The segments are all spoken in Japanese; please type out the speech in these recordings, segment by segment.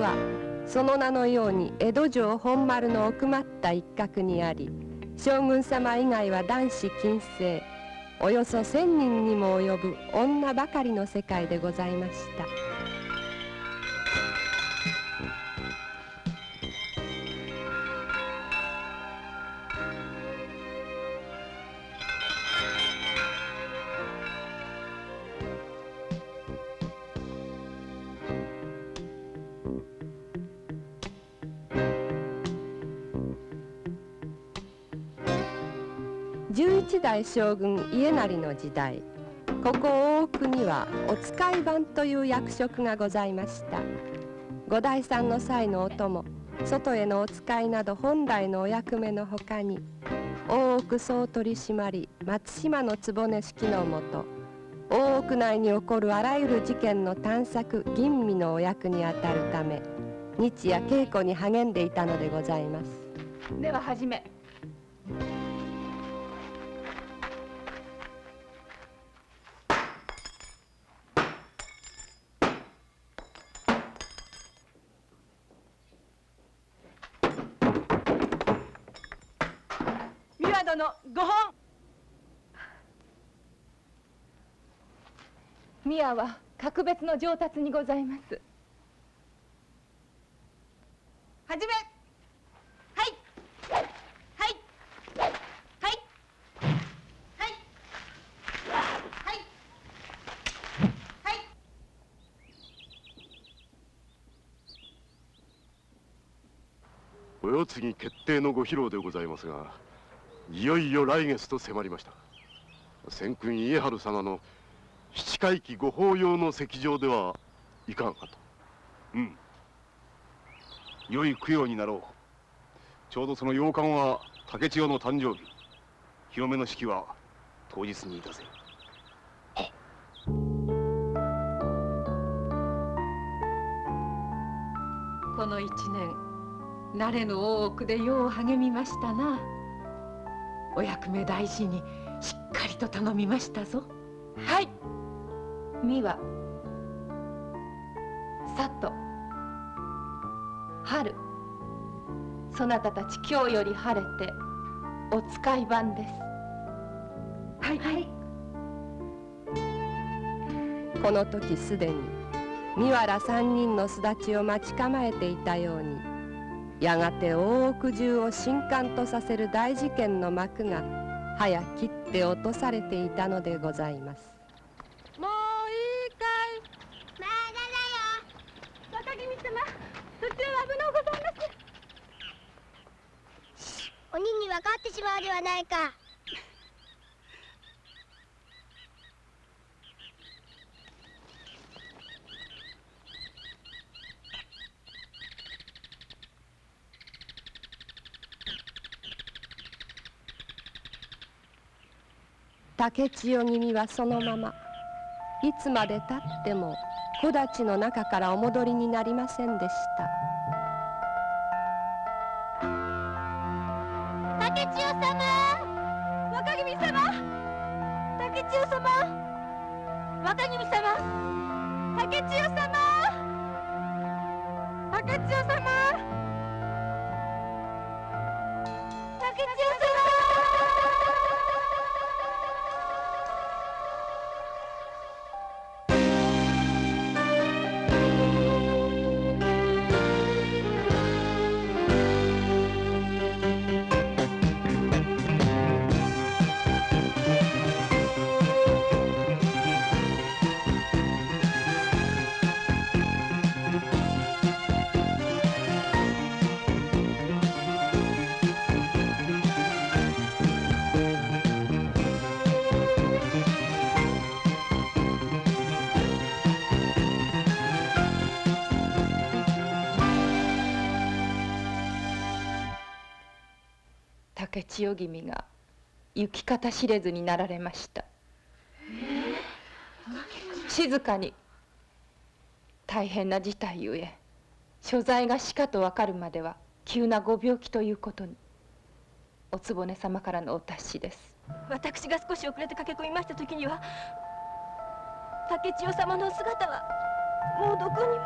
はその名のように江戸城本丸の奥まった一角にあり、将軍様以外は男子禁制、およそ1000人にも及ぶ女ばかりの世界でございました。11代将軍家斉の時代、ここ大奥にはお使い番という役職がございました。五代さんの際のお供、外へのお使いなど本来のお役目のほかに、大奥総取締松島の局指揮のもと、大奥内に起こるあらゆる事件の探索吟味のお役にあたるため、日夜稽古に励んでいたのでございます。では始め。殿ご本。宮は格別の上達にございます。始め。はいはいはいはいはいはい。お世継ぎ決定のご披露でございますが、いよいよ来月と迫りました。先君家治様の七回忌ご法要の席上ではいかがかと。うん、良い供養になろう。ちょうどその8日後は竹千代の誕生日。清めの式は当日にいたせ。この1年慣れぬ大奥でよう励みましたな。お役目大事にしっかりと頼みましたぞ。はい。美和、佐藤、春、そなたたち今日より晴れてお使い番です。はい、はい。この時すでに三原3人の巣立ちを待ち構えていたように、やがて大奥中を震撼とさせる大事件の幕が早切って落とされていたのでございます。もういいかい。まだだよ。若君様、途中危のうございます。鬼に分かってしまうではないか。竹千代君はそのままいつまでたっても木立の中からお戻りになりませんでした。竹千代様、若君様、竹千代様、若君様、竹千代様、竹千代様、竹千代様。竹千代君が行き方知れずになられました。静かに大変な事態ゆえ、所在がしかと分かるまでは急なご病気ということに。お局様からのお達しです。私が少し遅れて駆け込みました時には、竹千代様のお姿はもうどこにも。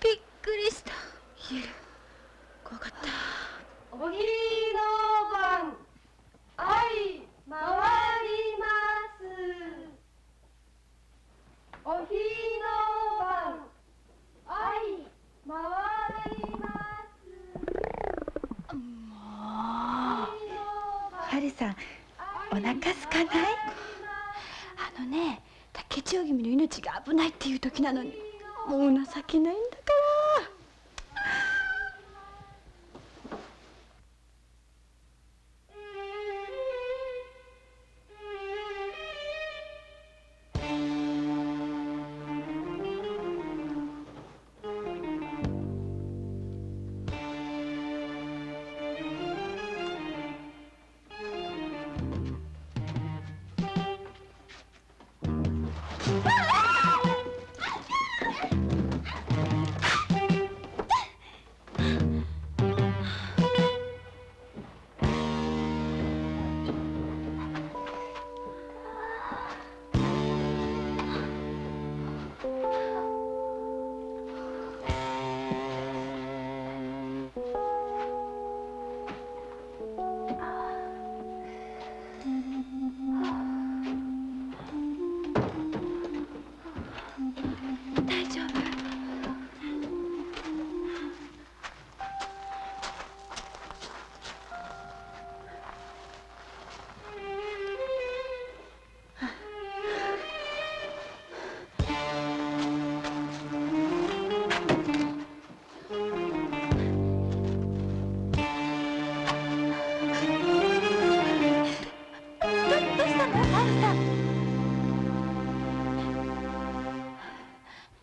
びっくりした。言える。怖かった。お昼の番相回ります。お昼の番相回ります。もうハルさん、お腹すかない？竹千代君の命が危ないっていう時なのに、もう情けないんだから。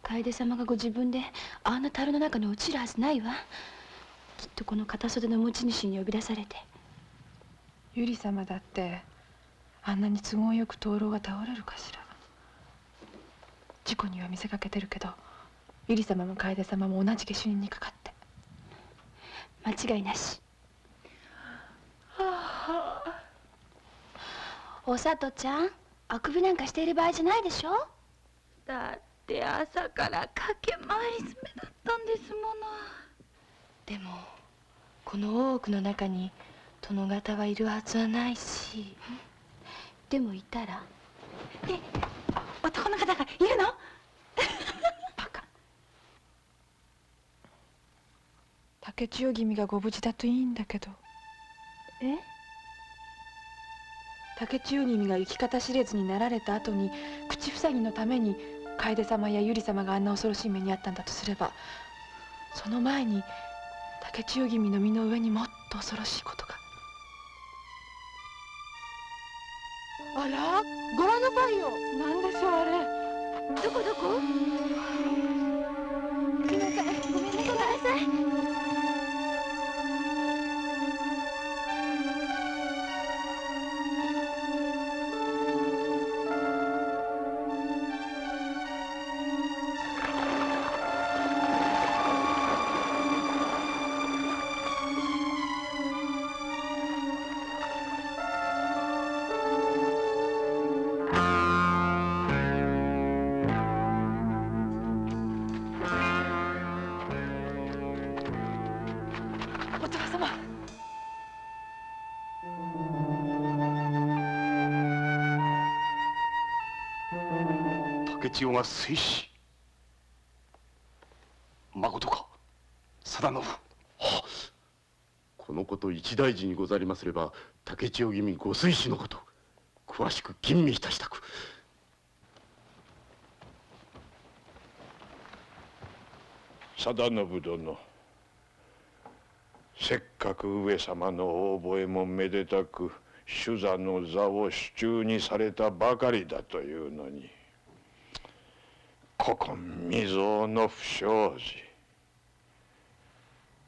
楓様がご自分であんな樽の中に落ちるはずないわ。きっとこの片袖の持ち主に呼び出されて。百合様だってあんなに都合よく灯籠が倒れるかしら。事故には見せかけてるけど、百合様も楓様も同じ下手人にかかって。間違いなし。お里ちゃん、あくびなんかしている場合じゃないでしょ。だって朝から駆け回り詰めだったんですもの。でもこの大奥の中に殿方はいるはずはないし。でもいたら。男の方がいるの？バカ。竹千代君がご無事だといいんだけど。竹千代君が行き方知れずになられた後に口塞ぎのために楓様や百合様があんな恐ろしい目にあったんだとすれば、その前に竹千代君の身の上にもっと恐ろしいことが。あら、ご覧なさいよ。なんでしょうあれ。どこどこ？ごめんなさい。ごめんなさい。竹千代が水死。まことか定信。このこと一大事にござりますれば、竹千代君ご水死のこと詳しく吟味いたしたく。定信殿、せっかく上様のお覚えもめでたく主座の座を手中にされたばかりだというのに、古今未曾有の不祥事。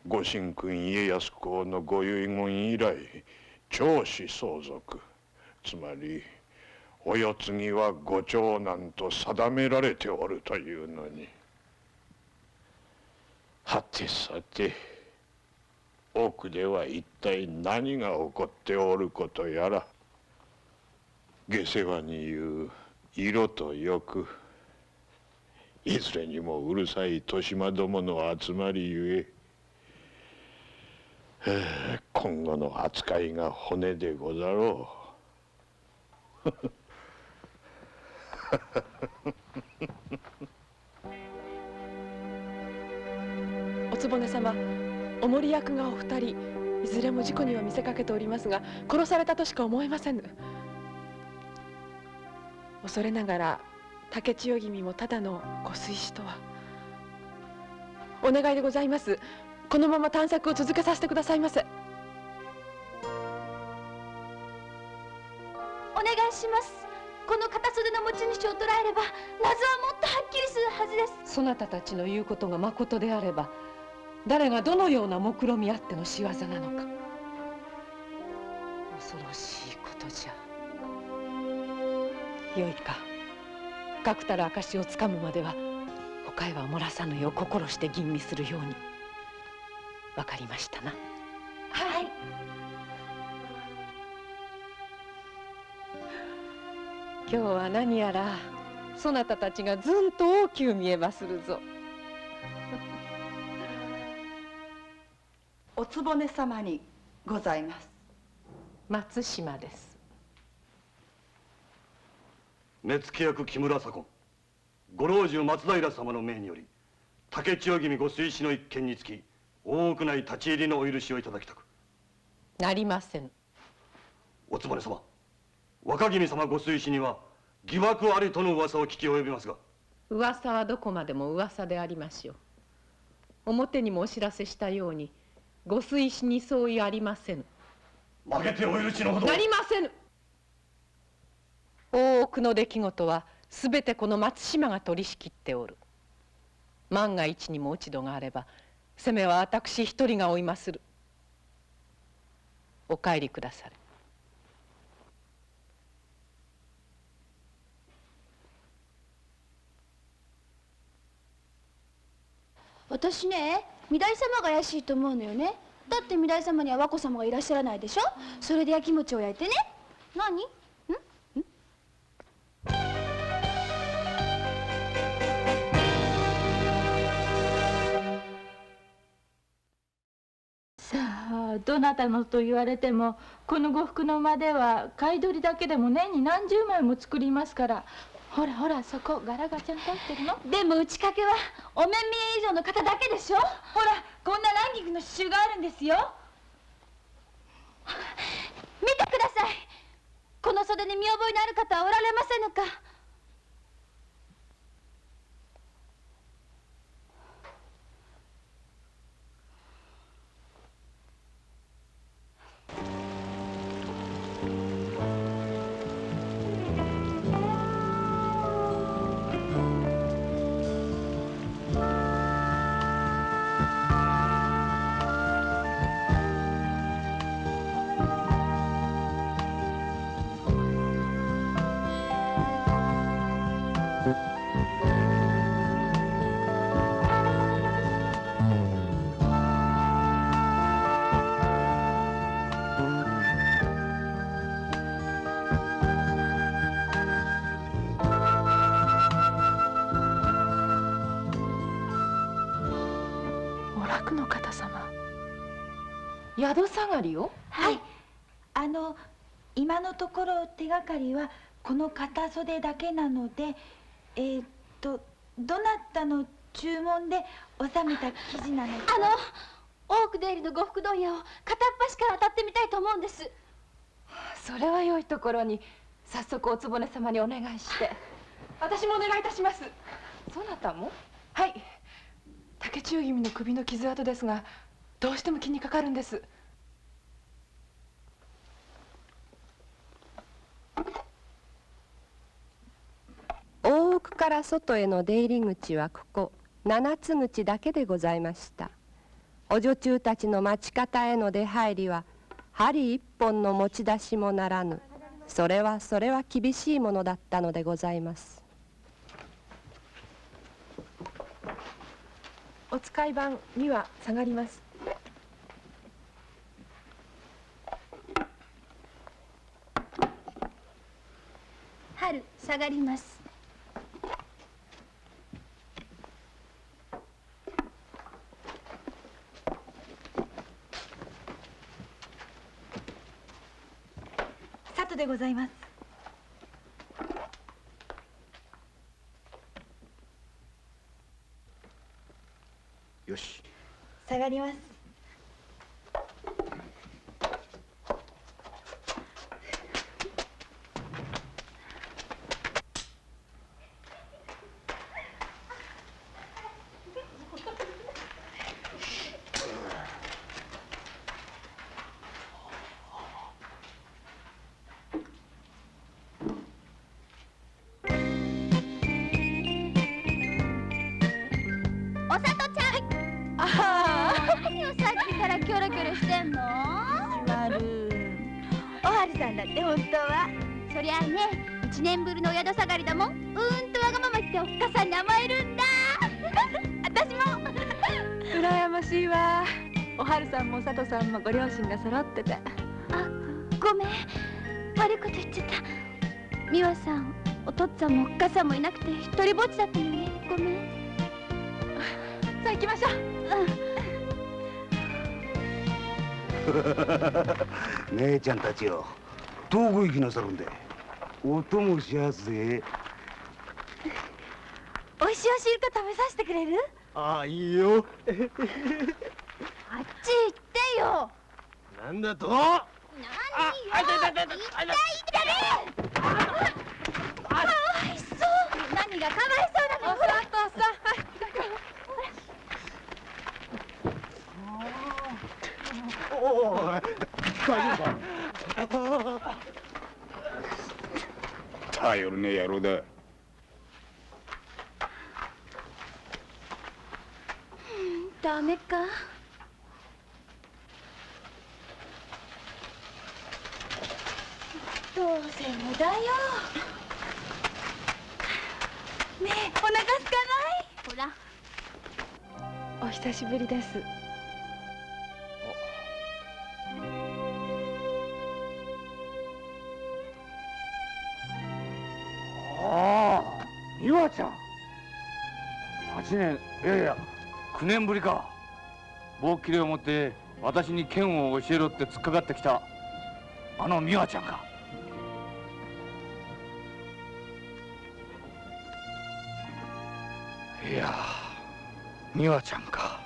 ご神君家康公のご遺言以来、長子相続、つまりお世継ぎはご長男と定められておるというのに、はてさて奥では一体何が起こっておることやら。下世話に言う色と欲、いずれにもうるさい豊島どもの集まりゆえ、今後の扱いが骨でござろう。お局様、お守り役がお二人、いずれも事故には見せかけておりますが、殺されたとしか思えませぬ。恐れながら竹千代君もただのご水死とは。お願いでございます。このまま探索を続けさせてくださいませ。お願いします。この片袖の持ち主を捉えれば謎はもっとはっきりするはずです。そなたたちの言うことがまことであれば、誰がどのような目論みあっての仕業なのか、恐ろしいことじゃ。よいか、確たる証をつかむまでは他へは漏らさぬよう心して吟味するように。わかりましたな。はい。今日は何やらそなたたちがずんと大きゅう見えまするぞ。お局様にございます。松島です。目付役木村左近、ご老中松平様の命により竹千代君ご推死の一件につき大奥内立ち入りのお許しをいただきたく。なりません。お局様、若君様ご推死には疑惑ありとの噂を聞き及びますが。噂はどこまでも噂でありましょう。表にもお知らせしたようにご推死に相違ありませぬ。負けてお許しのほど。なりませぬ。大奥の出来事はすべてこの松島が取り仕切っておる。万が一にも落ち度があれば責めは私一人が負いまする。お帰りくだされ。私ね、御台様が怪しいと思うのよね。だって御台様には和子様がいらっしゃらないでしょ。それで焼き餅を焼いてね。何？さあ、どなたのと言われてもこの呉服の間では買い取りだけでも年に何十枚も作りますから。ほらほら、そこ柄がちゃんと合ってるの。でも打ち掛けはお面見え以上の方だけでしょ。ほら、こんな乱菊の刺繍があるんですよ。見てください。この袖に見覚えのある方はおられませぬか。宿下がりを？はい。今のところ手がかりはこの片袖だけなので、どなたの注文で収めた生地なのか。大奥出入りの呉服問屋を片っ端から当たってみたいと思うんです。それは良いところに。早速お局様にお願いして。私もお願いいたします。そなたも？はい。竹千代君の首の傷跡ですが、どうしても気にかかるんです。大奥から外への出入り口はここ七つ口だけでございました。お女中たちの町方への出入りは針一本の持ち出しもならぬ、それは厳しいものだったのでございます。お使い番には下がります。春下がります。後でございます。よし。下がります。おさとちゃん。何よさっきからキョロキョロしてんの？おはるさんだって本当は。そりゃあね、1年ぶりのお宿下がりだもん。とわがまま言っておっかさんに甘えるんだ。私も。羨ましいわ。おはるさんもおさとさんもご両親が揃ってて。あ、ごめん。悪いこと言っちゃった。美和さん、お父っつぁんもおっかさんもいなくて一人ぼっちだったのよね。ごめん。さあ行きましょう。姉ちゃんたちよ、遠く行きなさるんで。音もしやすぜ。おいしいお汁粉食べさせてくれる？ああ、いいよ。あっち行ってよ。なんだと？何よ。行っていってね。かわいそう。何がかわいそうなの？おさとさん。おお、大丈夫か？頼るねえ野郎だ。ダメか。どうせ無駄よ。ねえ、お腹空かない？ほら。お久しぶりです。ああ、美和ちゃん。8年、いやいや、9年ぶりか。棒切れを持って私に剣を教えろって突っかかってきたあの美和ちゃんか。いや、美和ちゃんか。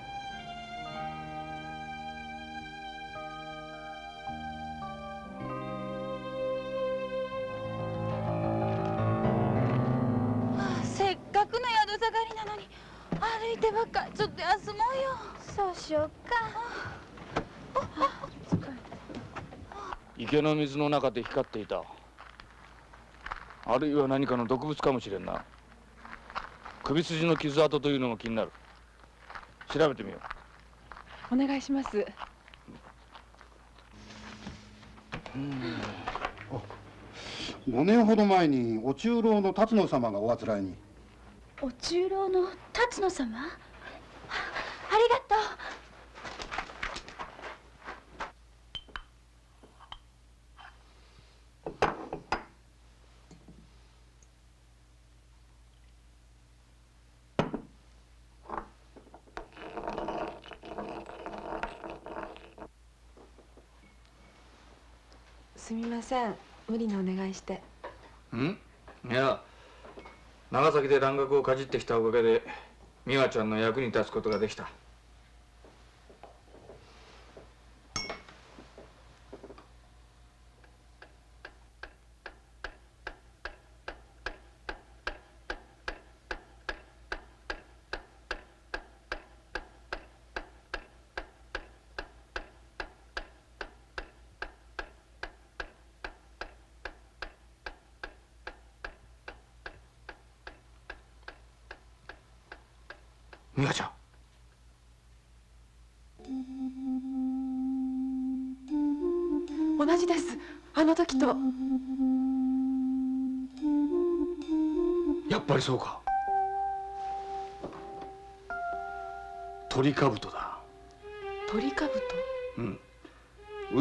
せっかくの宿下がりなのに歩いてばっかり。ちょっと休もうよ。そうしよっか。池の水の中で光っていた。あるいは何かの毒物かもしれんな。首筋の傷跡というのも気になる。調べてみよお願いします。う。5年ほど前にお中臈の辰野様がおあつらいに。お中臈の辰野様？ありがとう。すみません、無理にお願いして。ん？いや、長崎で蘭学をかじってきたおかげで美和ちゃんの役に立つことができた。美和ちゃん。同じです。あの時と。やっぱりそうか。鳥兜だ。鳥兜？うん。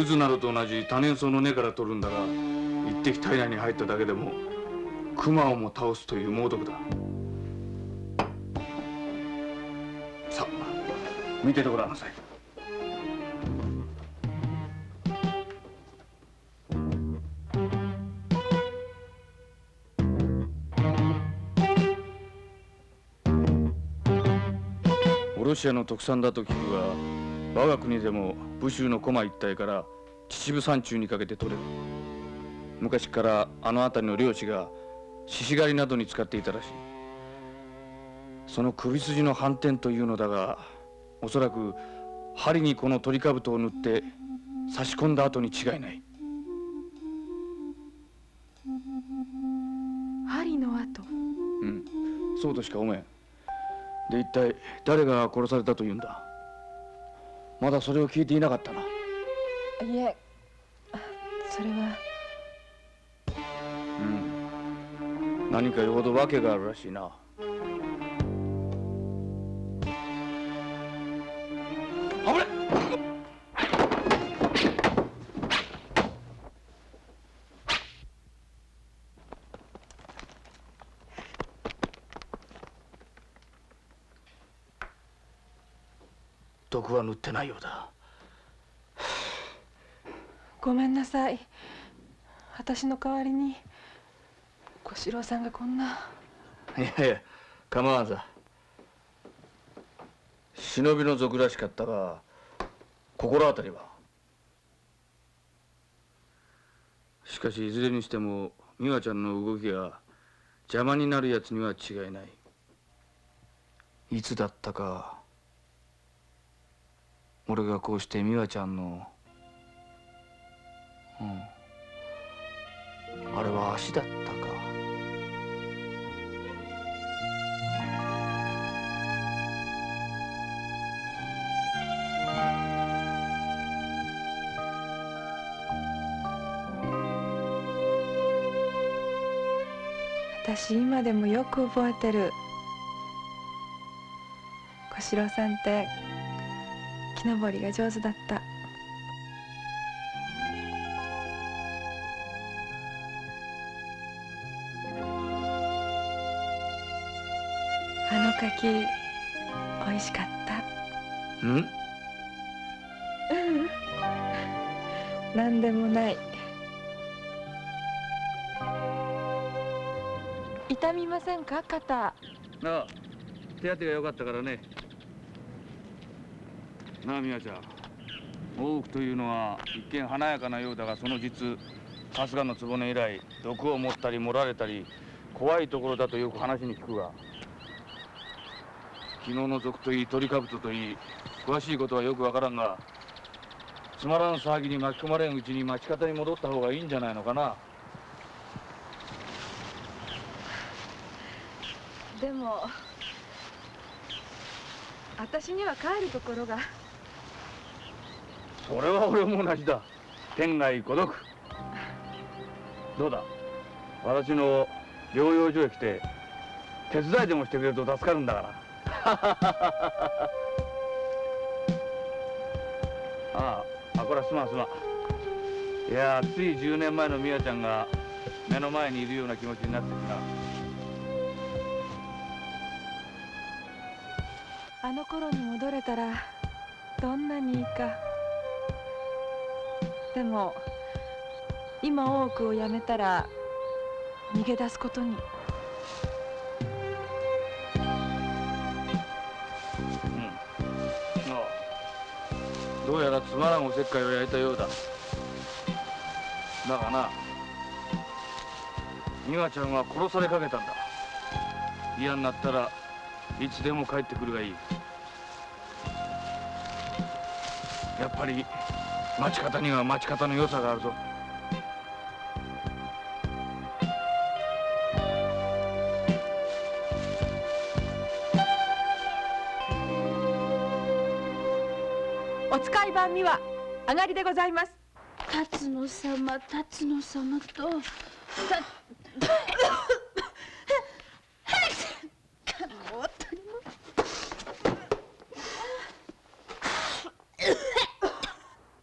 渦などと同じ多年草の根から取るんだが、一滴体内に入っただけでも熊をも倒すという猛毒だ。さあ、見ててごらんなさい。ロシアの特産だと聞くが、我が国でも武州の駒一帯から秩父山中にかけて取れる。昔からあの辺りの漁師が獅子狩りなどに使っていたらしい。その首筋の斑点というのだが、おそらく針にこのトリカブトを塗って差し込んだ後に違いない。針の跡。うん、そうとしか思えん。で、一体誰が殺されたというんだ。まだそれを聞いていなかったな。いえ、それは。うん、何かよほど訳があるらしいな。危ない。毒は塗ってないようだ。ごめんなさい。私の代わりに小四郎さんがこんな。いやいや、構わんさ。忍びの族らしかったが、心当たりは。しかしいずれにしても美和ちゃんの動きが邪魔になるやつには違いない。いつだったか俺がこうして美和ちゃんの、あれは足だったか。私今でもよく覚えてる。小四郎さんって木登りが上手だった。あの柿おいしかった。ん？なんでもない。痛みませんか、肩？ああ、手当てが良かったからね。なあ、美和ちゃん。大奥というのは一見華やかなようだが、その実春日の局以来毒を持ったり盛られたり怖いところだとよく話に聞くが、昨日の賊といいトリカブトといい詳しいことはよくわからんが、つまらん騒ぎに巻き込まれんうちに町方に戻った方がいいんじゃないのかな。でも私には帰るところが。それは俺も同じだ。天涯孤独。どうだ、私の療養所へ来て手伝いでもしてくれると助かるんだから。これはすまんすまん。いや、つい10年前の美和ちゃんが目の前にいるような気持ちになってるな。あの頃に戻れたらどんなにいいか。でも今大奥を辞めたら逃げ出すことに。どうやらつまらんおせっかいを焼いたようだ。だがな、美和ちゃんは殺されかけたんだ。嫌になったらいつでも帰ってくるがいい。やっぱり町方には町方の良さがあるぞ。お使い番には上がりでございます。辰野様と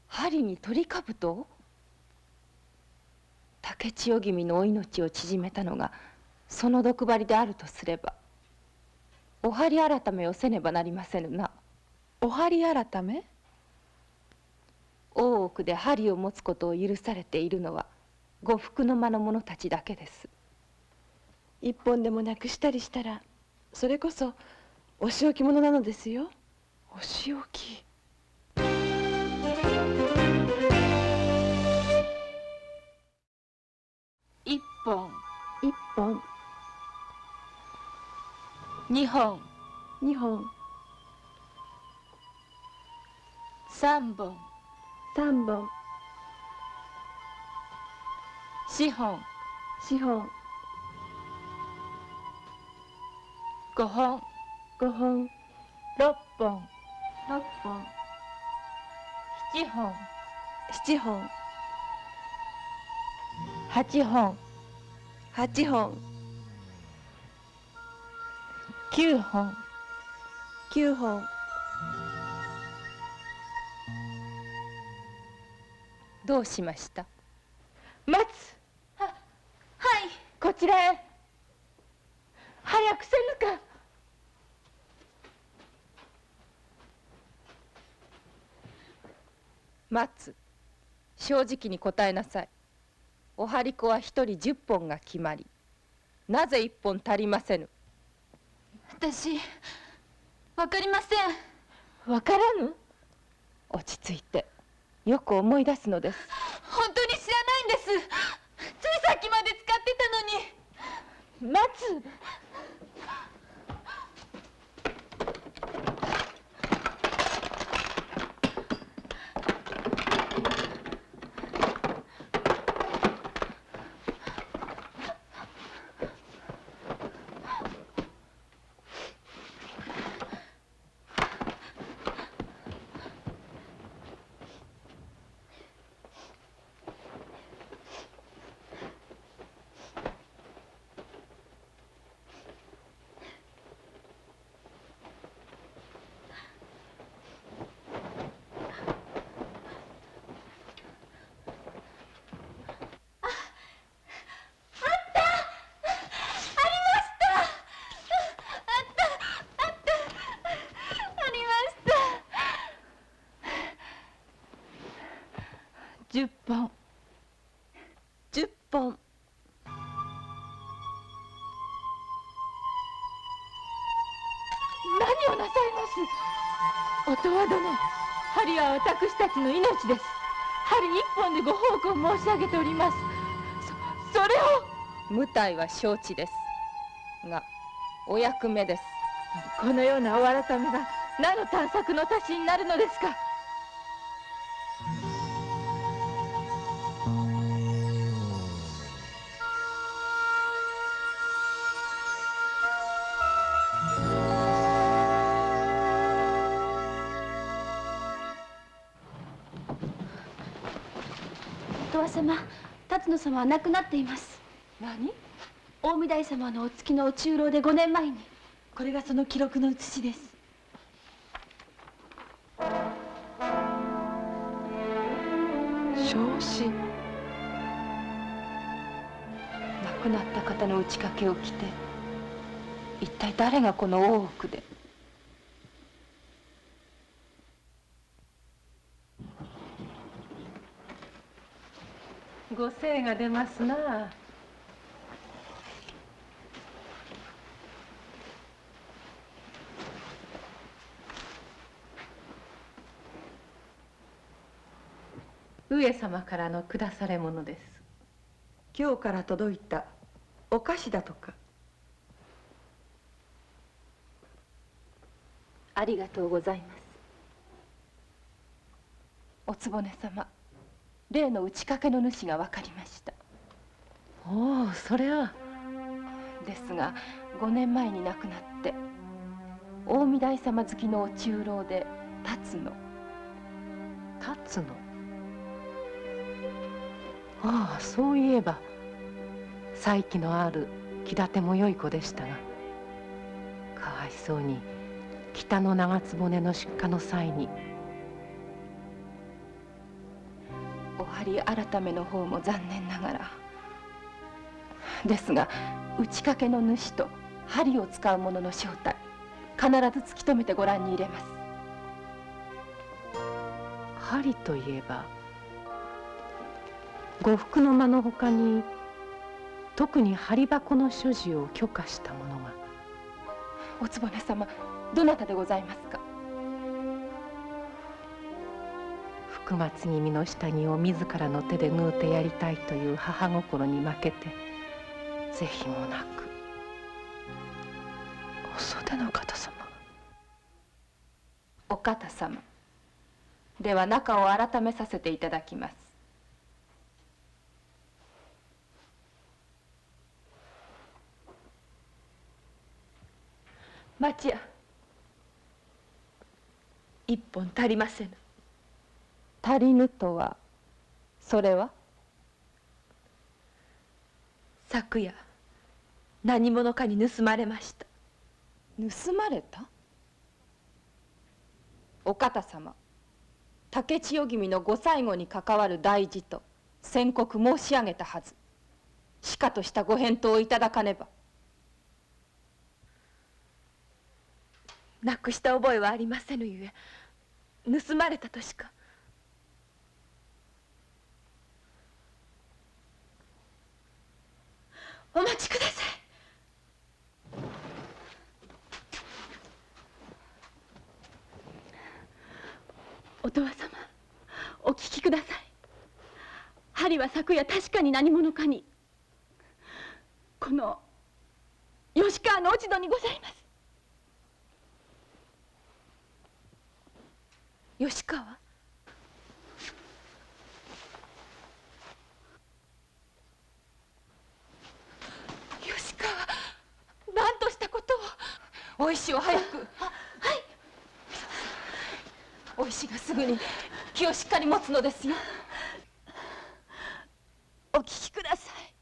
針にトリカブト？竹千代君のお命を縮めたのがその毒針であるとすれば、お針改めをせねばなりませぬな。お針改め？大奥で針を持つことを許されているのは呉服の間の者たちだけです。一本でもなくしたりしたら、それこそお仕置き者なのですよ。お仕置き。1本1本2本2本3本3本4本4本5本5本6本6本7本7本8本8本9本9本どうしました？待つ。はい。こちらへ。早くせぬか。松、正直に答えなさい。お張り子は一人10本が決まり、なぜ1本足りませぬ？私わかりません。わからぬ？落ち着いてよく思い出すのです。本当に知らないんです。ついさっきまで使ってたのに。松。10本10本何をなさいます？音羽殿、針は私たちの命です。針1本でご報告申し上げております。それを。無体は承知ですが、お役目です。このようなお改めが何の探索の足しになるのですか？音羽様、辰野様は亡くなっています。何？大御台様のお月のお中臈で5年前に。これがその記録の写しです。焼死。亡くなった方の打ち掛けを着て、一体誰がこの大奥で。ご精が出ますな。上様からの下され物です。今日から届いたお菓子だとか。ありがとうございます。お局様、例の打ち掛けの主が分かりました。おお、それは。ですが5年前に亡くなって大御台様付きのお中臈で辰野。辰野。ああ、そういえば才気のある気立ても良い子でしたが、かわいそうに北の長局の出荷の際に。お針改めの方も残念ながら。ですが打ち掛けの主と針を使う者の正体、必ず突き止めてご覧に入れます。針といえば呉服の間のほかに特に針箱の所持を許可した者が。お局様、どなたでございますか？福松君の下着を自らの手で縫うてやりたいという母心に負けて是非もなく。お袖の方様。お方様、では中を改めさせていただきます。町屋、一本足りませぬ。足りぬとはそれは？昨夜何者かに盗まれました。盗まれた？お方様、竹千代君のご最後に関わる大事と宣告申し上げたはず。しかとしたご返答をいただかねば。なくした覚えはありませぬゆえ、盗まれたとしか。お待ちください。おとわ様、お聞きください。針は昨夜確かに何者かに、この吉川の落ち度にございます。吉川？吉川、何としたことを。お石を早く。はい。お石がすぐに気をしっかり持つのですよ。お聞きください。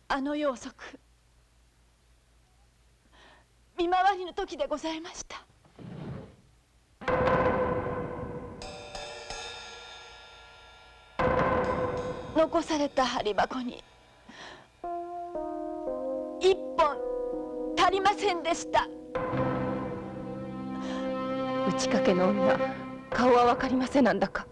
あの夜遅く、見回りの時でございました。残された針箱に一本足りませんでした。打ち掛けの女、顔はわかりませなんだか。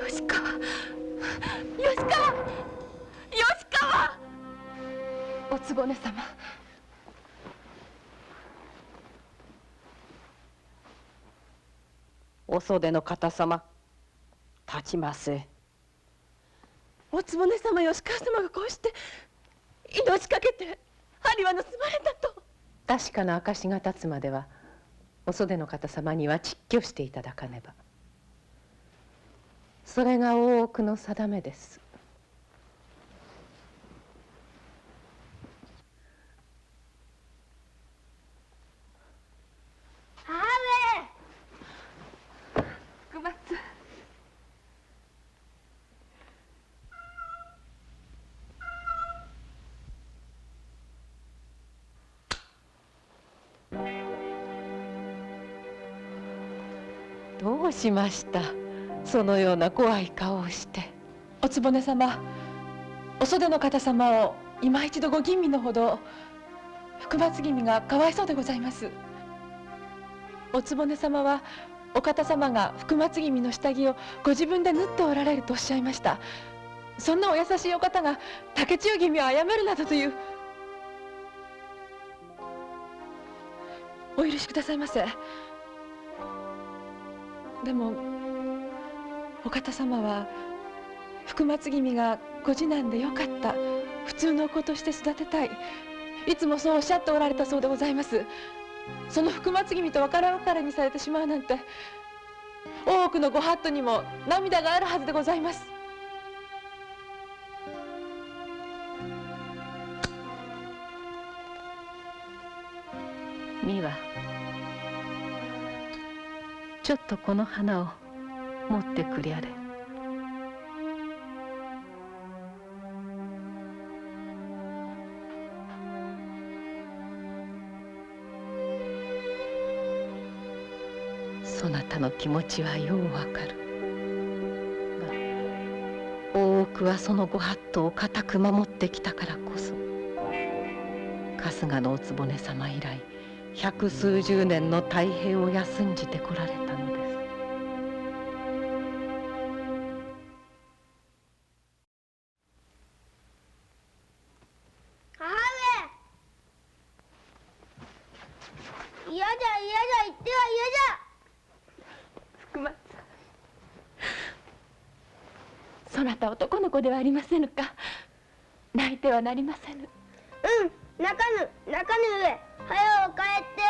吉川、吉川、吉川。おつぼね様。お袖の方様、立ちませ。おつぼね様、吉川様がこうして命かけて針は盗まれたと。確かな証が立つまではお袖の方様には蟄居していただかねば。それが大奥の定めです。福松。どうしました？そのような怖い顔をして。おつぼね様、お袖の方様を今一度ご吟味のほど、福松君がかわいそうでございます。おつぼね様はお方様が福松君の下着をご自分で縫っておられるとおっしゃいました。そんなお優しいお方が竹千代君を殺めるなどという。お許しくださいませ。でもお方様は福松君がご次男でよかった、普通の子として育てたい、いつもそうおっしゃっておられたそうでございます。その福松君と別れ別れにされてしまうなんて、大奥のご法度にも涙があるはずでございます。美和、ちょっとこの花を持ってくりゃれ。そなたの気持ちはようわかるが、大奥はそのご法度を固く守ってきたからこそ、春日のおつぼね様以来百数十年の太平を休んじてこられたのです。嫌じゃ言っては嫌じゃ。福松さん、そなた男の子ではありませぬか。泣いてはなりませぬ。泣かぬ上。早う帰って。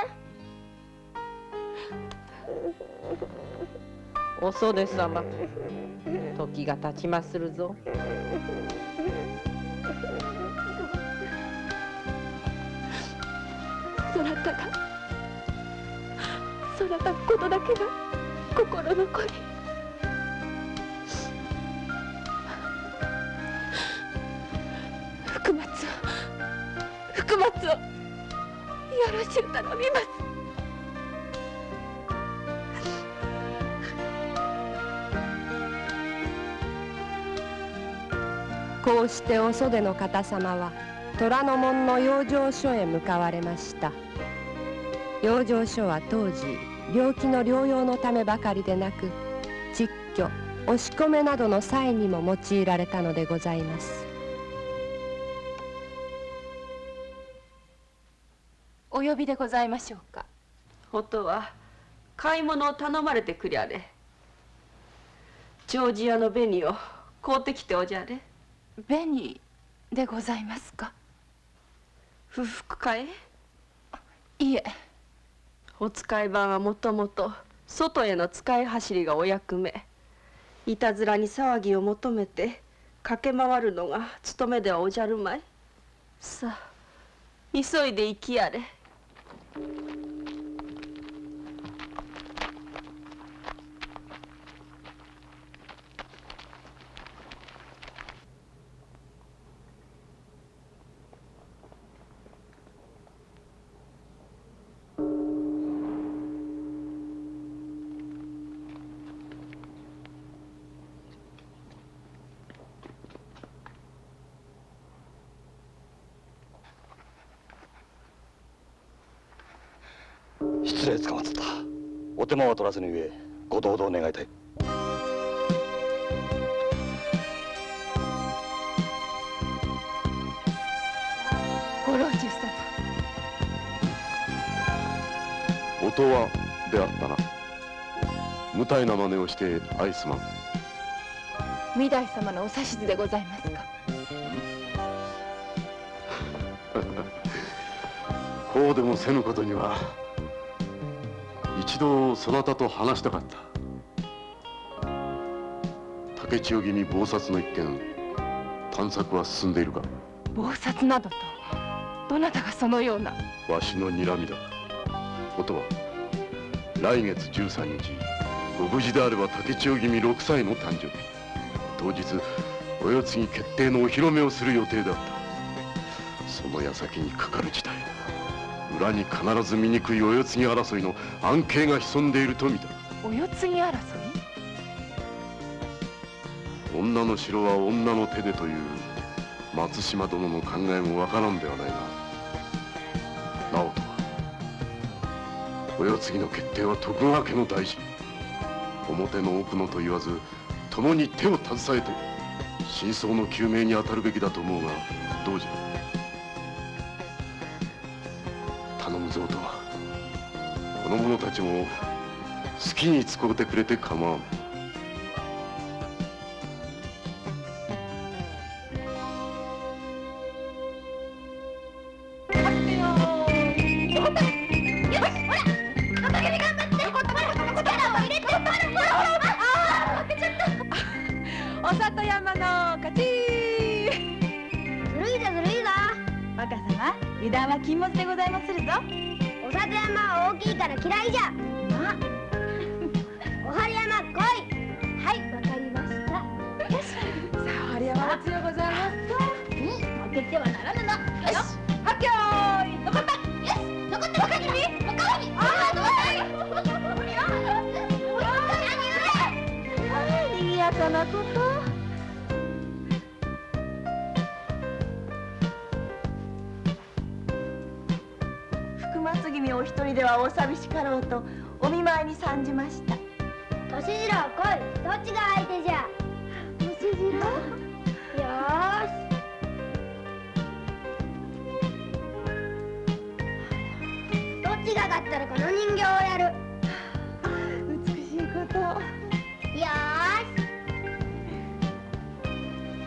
お袖様、時が経ちまするぞ。そなたのことだけが心残り。福松をよろしゅう頼みます。こうしてお袖の方様は虎ノ門の養生所へ向かわれました。養生所は当時病気の療養のためばかりでなく、窒居押し込めなどの際にも用いられたのでございます。お呼びでございましょうか。音は買い物を頼まれてくりゃれ。丁子屋の紅を買うてきておじゃれ。紅でございますか。不服かえ？いえ。お使い番はもともと外への使い走りがお役目。いたずらに騒ぎを求めて駆け回るのが務めではおじゃるまい。さあ急いで行きやれ。失礼つかまつった。お手間は取らずにゆえご同道願いたい。ご老中様。音羽であったな。無体な真似をして愛すまん。御台様のお指図でございますか。こうでもせぬことには一度そなたと話したかった。竹千代君謀殺の一件、探索は進んでいるか。謀殺などとどなたがそのような。わしの睨みだ。音は来月13日、ご無事であれば竹千代君6歳の誕生日。当日お世継ぎ決定のお披露目をする予定であった。その矢先にかかる事態、裏に必ず醜いお世継ぎ争いの暗計が潜んでいると見た。お世継ぎ争い？女の城は女の手でという松島殿の考えもわからんではないが、直人はお世継ぎの決定は徳川家の大事。表の奥のと言わず共に手を携えて真相の究明に当たるべきだと思うが、どうじゃ。頼むぞとは。この者たちも好きに使うてくれて構わん。お里山の勝ち。ずるいぞずるいぞ。若様、油断は禁物でございまするぞ。お里山は大きいから嫌いじゃ。お針山来い。はい、わかりました。よし。さあ、針山お強ございますぞ。負けてはならぬの。よし。はっきょーい、残った。よし、残った若君。若君。ああ、どうだい。にぎやかなこと。福松君お一人ではお寂しかろうとお見舞いに参じました。年次郎来い。どっちが相手じゃ。年次郎。よーし。どっちが時がかったらこの人形をやる。美しいこと。よーし。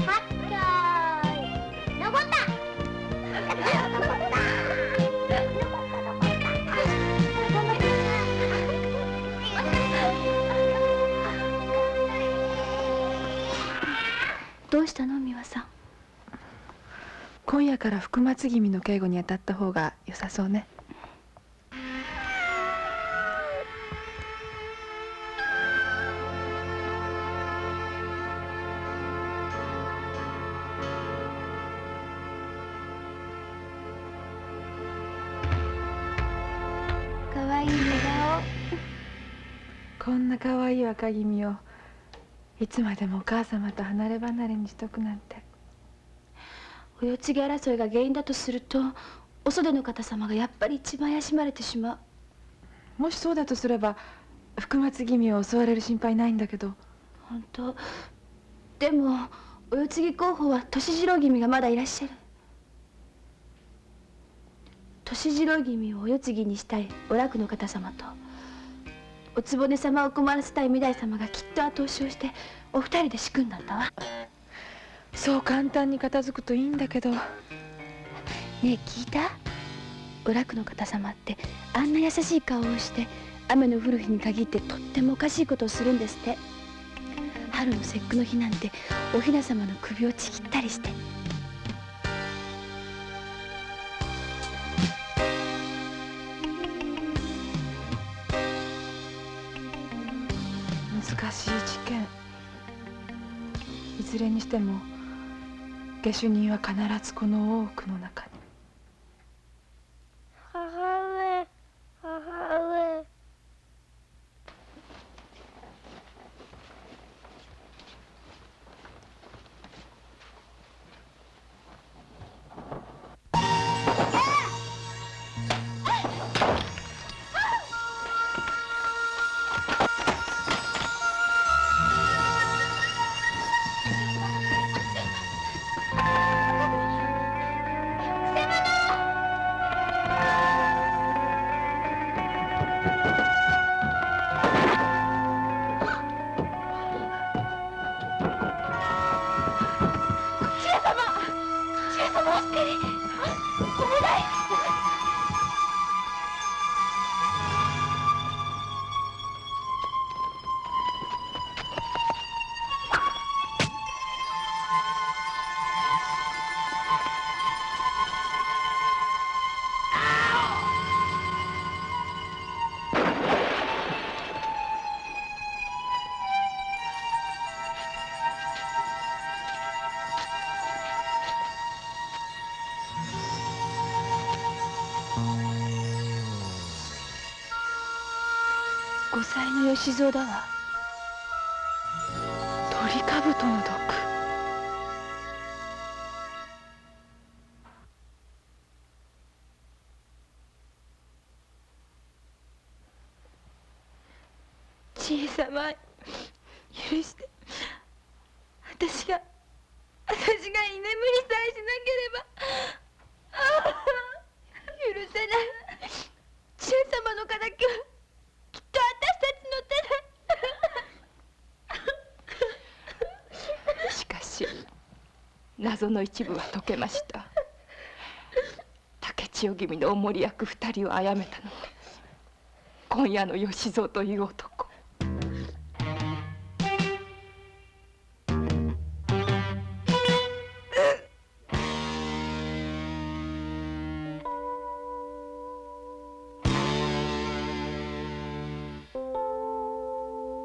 はっきょーい。残った。どうしたの美和さん。今夜から福松君の警護に当たった方が良さそうね。かわいい似顔。こんな可愛い若君をいつまでもお母様と離れ離れにしとくなんて。お世継ぎ争いが原因だとすると、お袖の方様がやっぱり一番怪しまれてしまう。もしそうだとすれば福松君を襲われる心配ないんだけど。本当。でもお世継ぎ候補は歳次郎君がまだいらっしゃる。歳次郎君をお世継ぎにしたいお楽の方様と、お局様を困らせたい御台様がきっと後押しをしてお二人で仕組んだんだわ。そう簡単に片付くといいんだけど。ねえ、聞いた？お楽の方様ってあんな優しい顔をして雨の降る日に限ってとってもおかしいことをするんですって。春の節句の日なんてお雛様の首をちぎったりして。難しい事件。いずれにしても下手人は必ずこの大奥の中に。母上、母上。5歳の吉蔵だわ。鳥かぶとの毒。千恵様、許して。私が居眠りさえしなければ。許せない。千恵様の敵はきっと私たちの手で。しかし謎の一部は解けました。竹千代君のお守り役2人を殺めたのは今夜の吉蔵という男。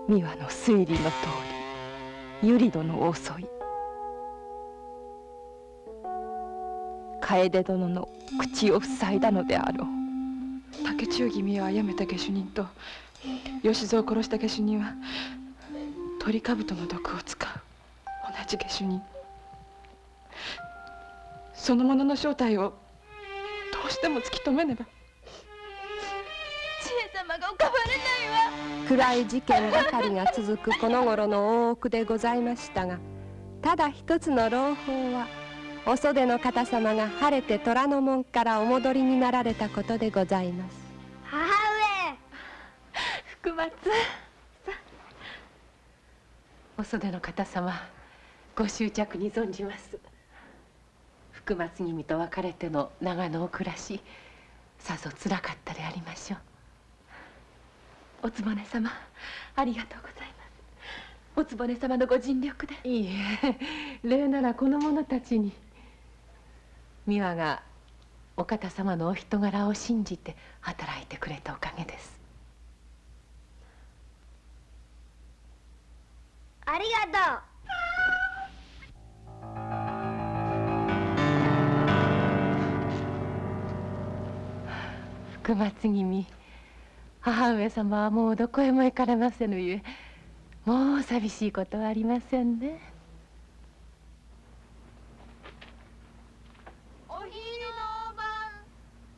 美和の推理の通り百合殿を襲い楓殿の口を塞いだのであろう。竹千代君を殺めた下手人と吉蔵を殺した下手人は鳥かぶとの毒を使う同じ下手人。その者の正体をどうしても突き止めねば。千恵様がおかばれないわ。暗い事件ばかりが続くこの頃の大奥でございましたが、ただ一つの朗報はお袖の方様が晴れて虎ノ門からお戻りになられたことでございます。は福松。お袖の方様、ご執着に存じます。福松君と別れての長野お暮らし、さぞつらかったでありましょう。おつぼね様、ありがとうございます。おつぼね様のご尽力で。いいえ、礼ならこの者たちに。美和がお方様のお人柄を信じて働いてくれたおかげです。ありがとう。福松君、母上様はもうどこへも行かれませぬゆえ、もう寂しいことはありませんね。お昼の晩、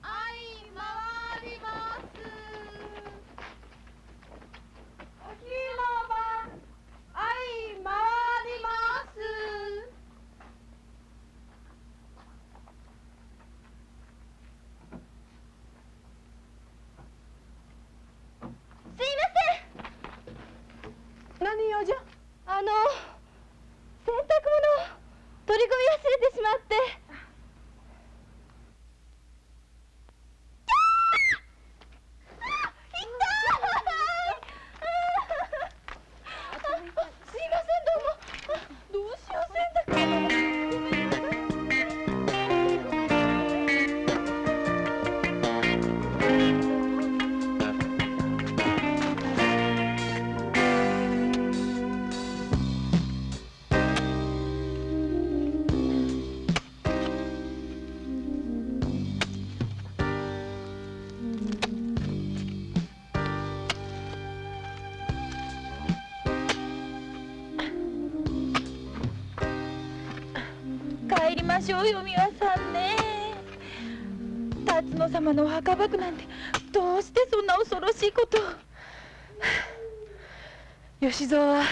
相回ります。お昼の晩、相回ります。すいません。何用じゃ。洗濯物取り込み忘れてしまって。すいません、どうも。どうしよう、洗濯物。帰りましょうよ、美和さんね。辰野様のお墓場なんてどうしてそんな恐ろしいことを。吉蔵は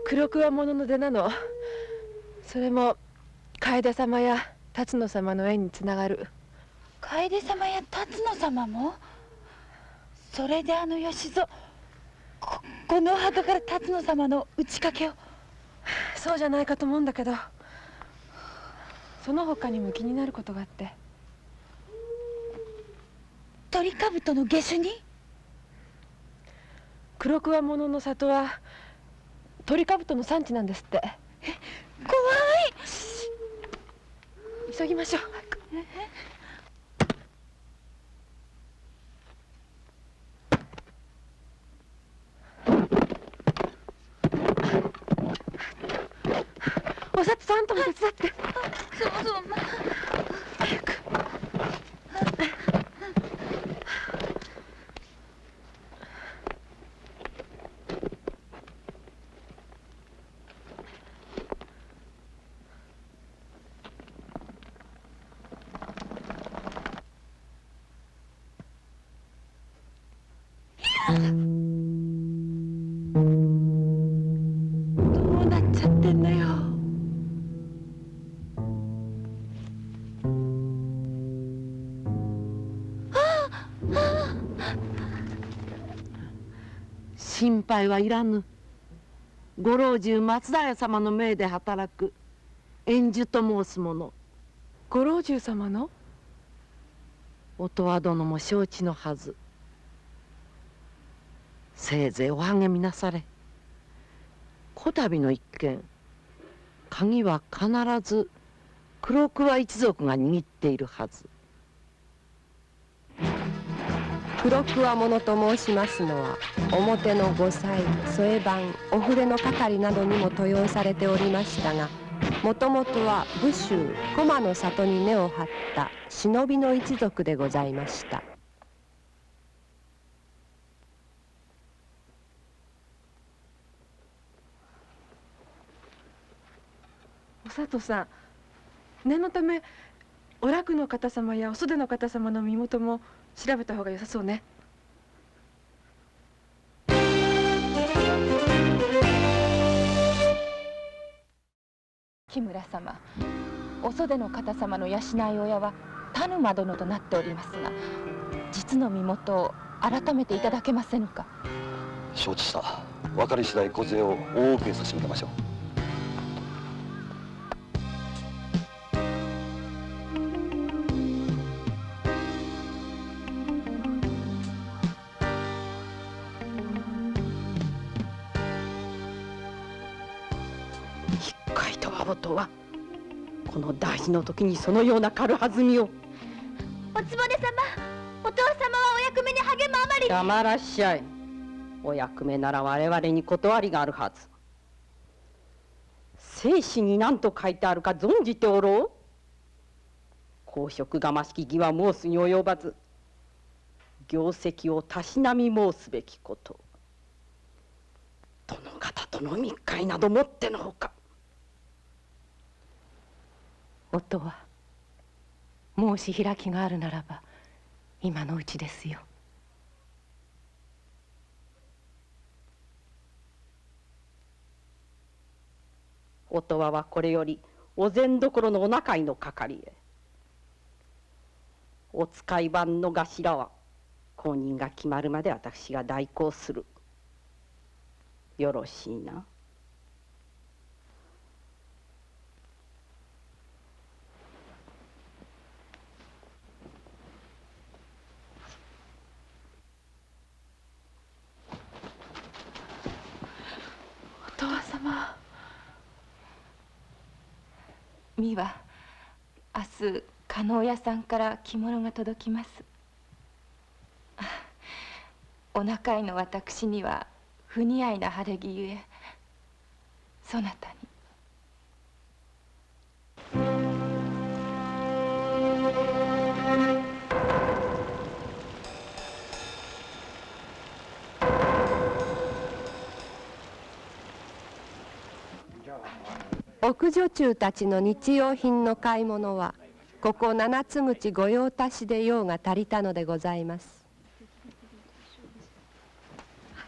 黒桑者の出なの。それも楓様や辰野様の縁につながる。楓様や辰野様も。それで吉蔵このお墓から辰野様の打ち掛けを。そうじゃないかと思うんだけど、その他にも気になることがあって。鳥兜の下手に。黒桑者の里は鳥兜の産地なんですって。怖い。急ぎましょう。おさつさんとも手伝って。そうそう。早く。どうなっちゃってんのよ。心配はいらぬ。ご老中松平様の命で働く円寿と申す者。ご老中様の？音羽殿も承知のはず。せいぜいお励みなされ。こたびの一件、鍵は必ず黒桑一族が握っているはず。黒桑者と申しますのは、表の御祭、添番、お触れの係などにも登用されておりましたが、もともとは武州駒の里に根を張った忍びの一族でございました。お佐藤さん、念のためお楽の方様やお袖の方様の身元も調べた方が良さそうね。木村様、お袖の方様の養い親は田沼殿となっておりますが、実の身元を改めていただけませぬか。承知した。分かり次第小勢を大奥へ差し向けましょう。ことはこの大事の時にそのような軽はずみを。おつぼね様、お父様はお役目に励むあまり。黙らっしゃい。お役目なら我々に断りがあるはず。生死に何と書いてあるか存じておろう。公職がましき義は申すに及ばず、業績をたしなみ申すべきこと。殿方との密会などもってのほか。夫は申し開きがあるならば今のうちですよ。音羽はこれよりお膳どころのお仲居の係へ。お使い番の頭は後任が決まるまで私が代行する。よろしいな。お父様。美は明日加納屋さんから着物が届きます。お仲居の私には不似合いな晴れ着ゆえそなたに。奥女中たちの日用品の買い物はここ七つ口御用達で用が足りたのでございます。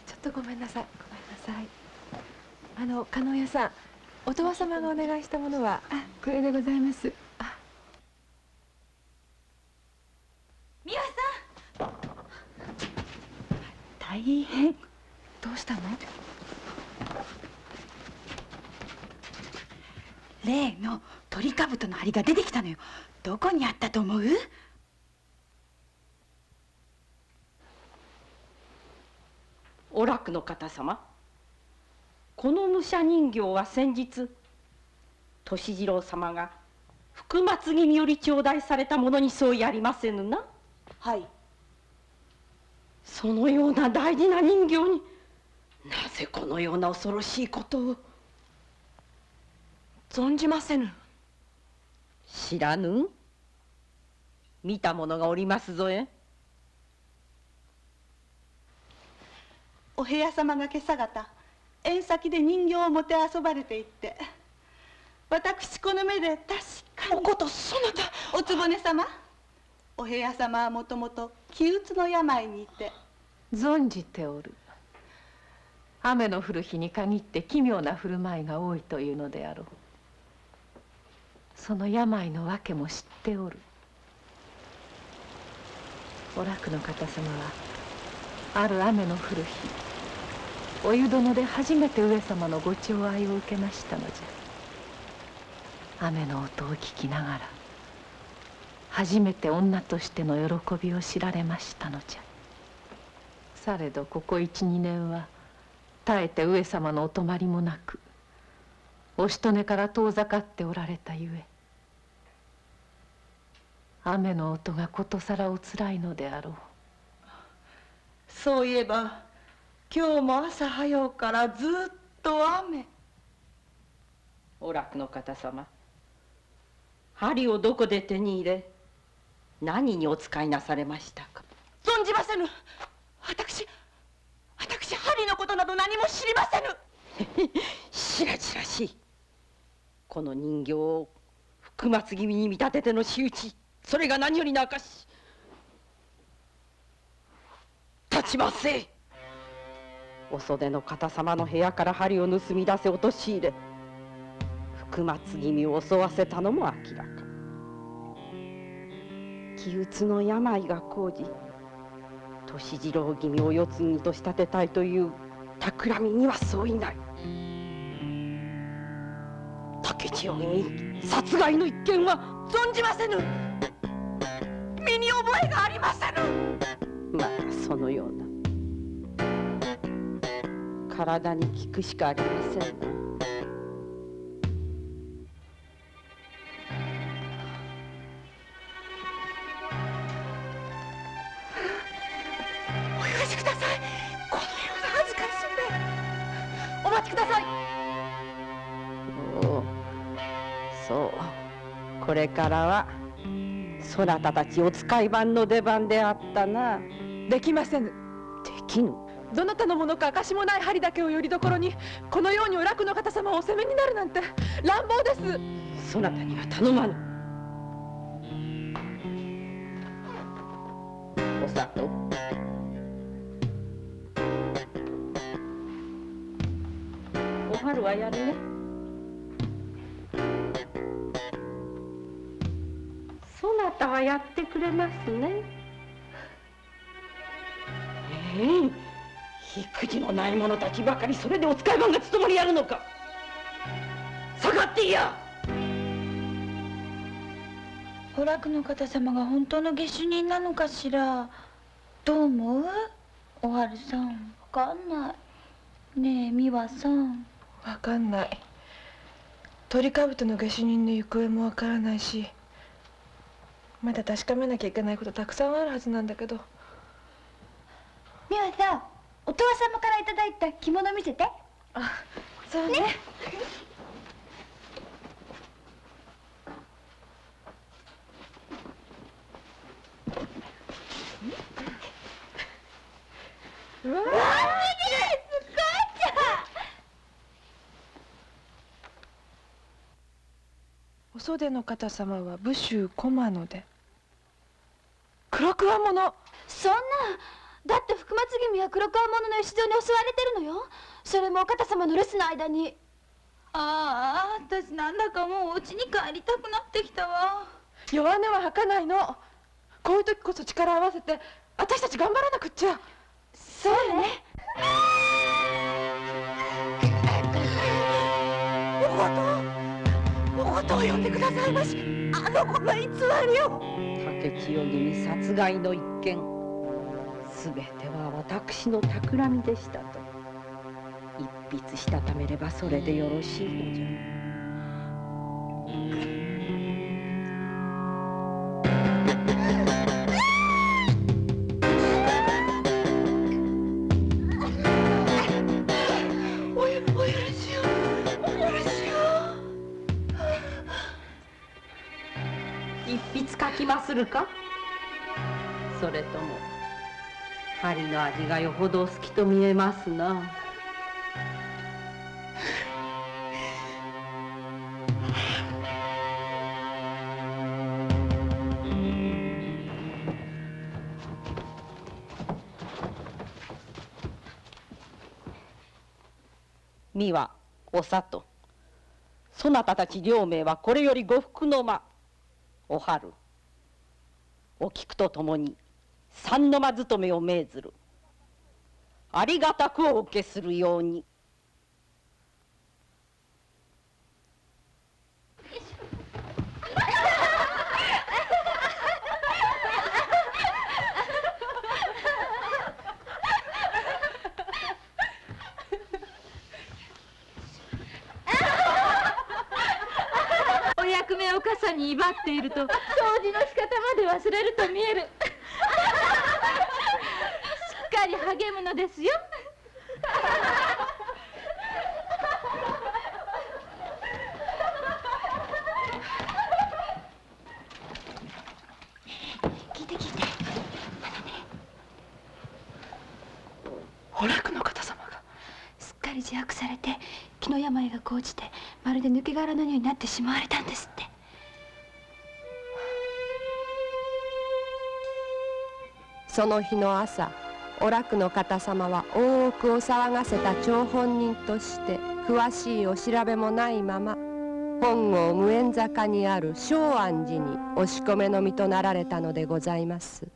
ちょっとごめんなさい、ごめんなさい。加納屋さん、お父様がお願いしたものはこれでございます。美和さん、大変。どうしたの？例の鳥かぶとの針が出てきたのよ。どこにあったと思う？お楽の方様、この武者人形は先日歳次郎様が福松君より頂戴されたものに相違ありませぬな。はい。そのような大事な人形になぜこのような恐ろしいことを。存じませぬ。知らぬ？見た者がおりますぞえ。お部屋様が今朝方縁先で人形をもてあそばれていって、私この目で確かに。おこと、そなた。おつぼね様、お部屋様はもともと気鬱の病にいて。存じておる。雨の降る日に限って奇妙な振る舞いが多いというのであろう。その病の訳も知っておる。お楽の方様はある雨の降る日、お湯殿で初めて上様のご寵愛を受けましたのじゃ。雨の音を聞きながら初めて女としての喜びを知られましたのじゃ。されどここ1、2年は絶えて上様のお泊まりもなく、おしとねから遠ざかっておられたゆえ、雨の音がことさらおつらいのであろう。そういえば今日も朝早うからずっと雨。お楽の方様、針をどこで手に入れ何にお使いなされましたか？存じませぬ。私針のことなど何も知りませぬ。しらじらしい。この人形を福松君に見立てての仕打ち、それが何よりの証。立ちませ。お袖の方様の部屋から針を盗み出せ陥れ、福松君を襲わせたのも明らか。気鬱の病が高じ、歳次郎君を世継ぎと仕立てたいという企みには相違ない。竹千代君殺害の一件は存じませぬ。身に覚えがありませぬ。まあそのような体に効くしかありませんな。お許しください。このような恥ずかしいんでお待ちください。おお、そう、これからはそなたたちお使い番の出番であったな。できませぬ。できぬ。どなたのものか証もない針だけをよりどころにこのようにお楽の方様をお責めになるなんて乱暴です。そなたには頼まぬ。お里、お春はやるね。そなたはやってくれますね。意気地のない者たちばかりそれでお使い番が務まりやるのか。下がっていや。お楽の方様が本当の下手人なのかしら。どう思うおはるさん。わかんない。ねえ美和さん。わかんない。鳥兜の下手人の行方もわからないし、まだ確かめなきゃいけないことたくさんあるはずなんだけど。美和さん、お父様からいただいた着物見せて。あ、そうね。うわー、すごいじゃん。お袖の方様は武州駒野で黒桑者。そんな、だって福松君は黒川者の吉蔵に襲われてるのよ。それもお方様の留守の間に。ああ、私なんだかもうお家に帰りたくなってきたわ。弱音は吐かないの。こういう時こそ力を合わせて私たち頑張らなくっちゃ。そうね。おことを呼んでくださいまし。あの子が偽りを。竹千代君殺害の一件、すべては私の企みでしたと一筆したためればそれでよろしいのじゃ。一筆書きまするか、それとも針の味がよほど好きと見えますな。美和、お里、そなたたち両名はこれより呉服の間、お春、お菊とともに三の間勤めを命ずる。ありがたくお受けするように。お役目をお母さんに威張っていると掃除の仕方まで忘れると見える。しっかり励むのですよ。聞いて聞いて。お楽の方様がすっかり自白されて気の病が高じてまるで抜け殻のようになってしまわれたんですって。その日の朝、お楽の方様は大奥を騒がせた張本人として詳しいお調べもないまま本郷無縁坂にある正安寺におしこめの身となられたのでございます。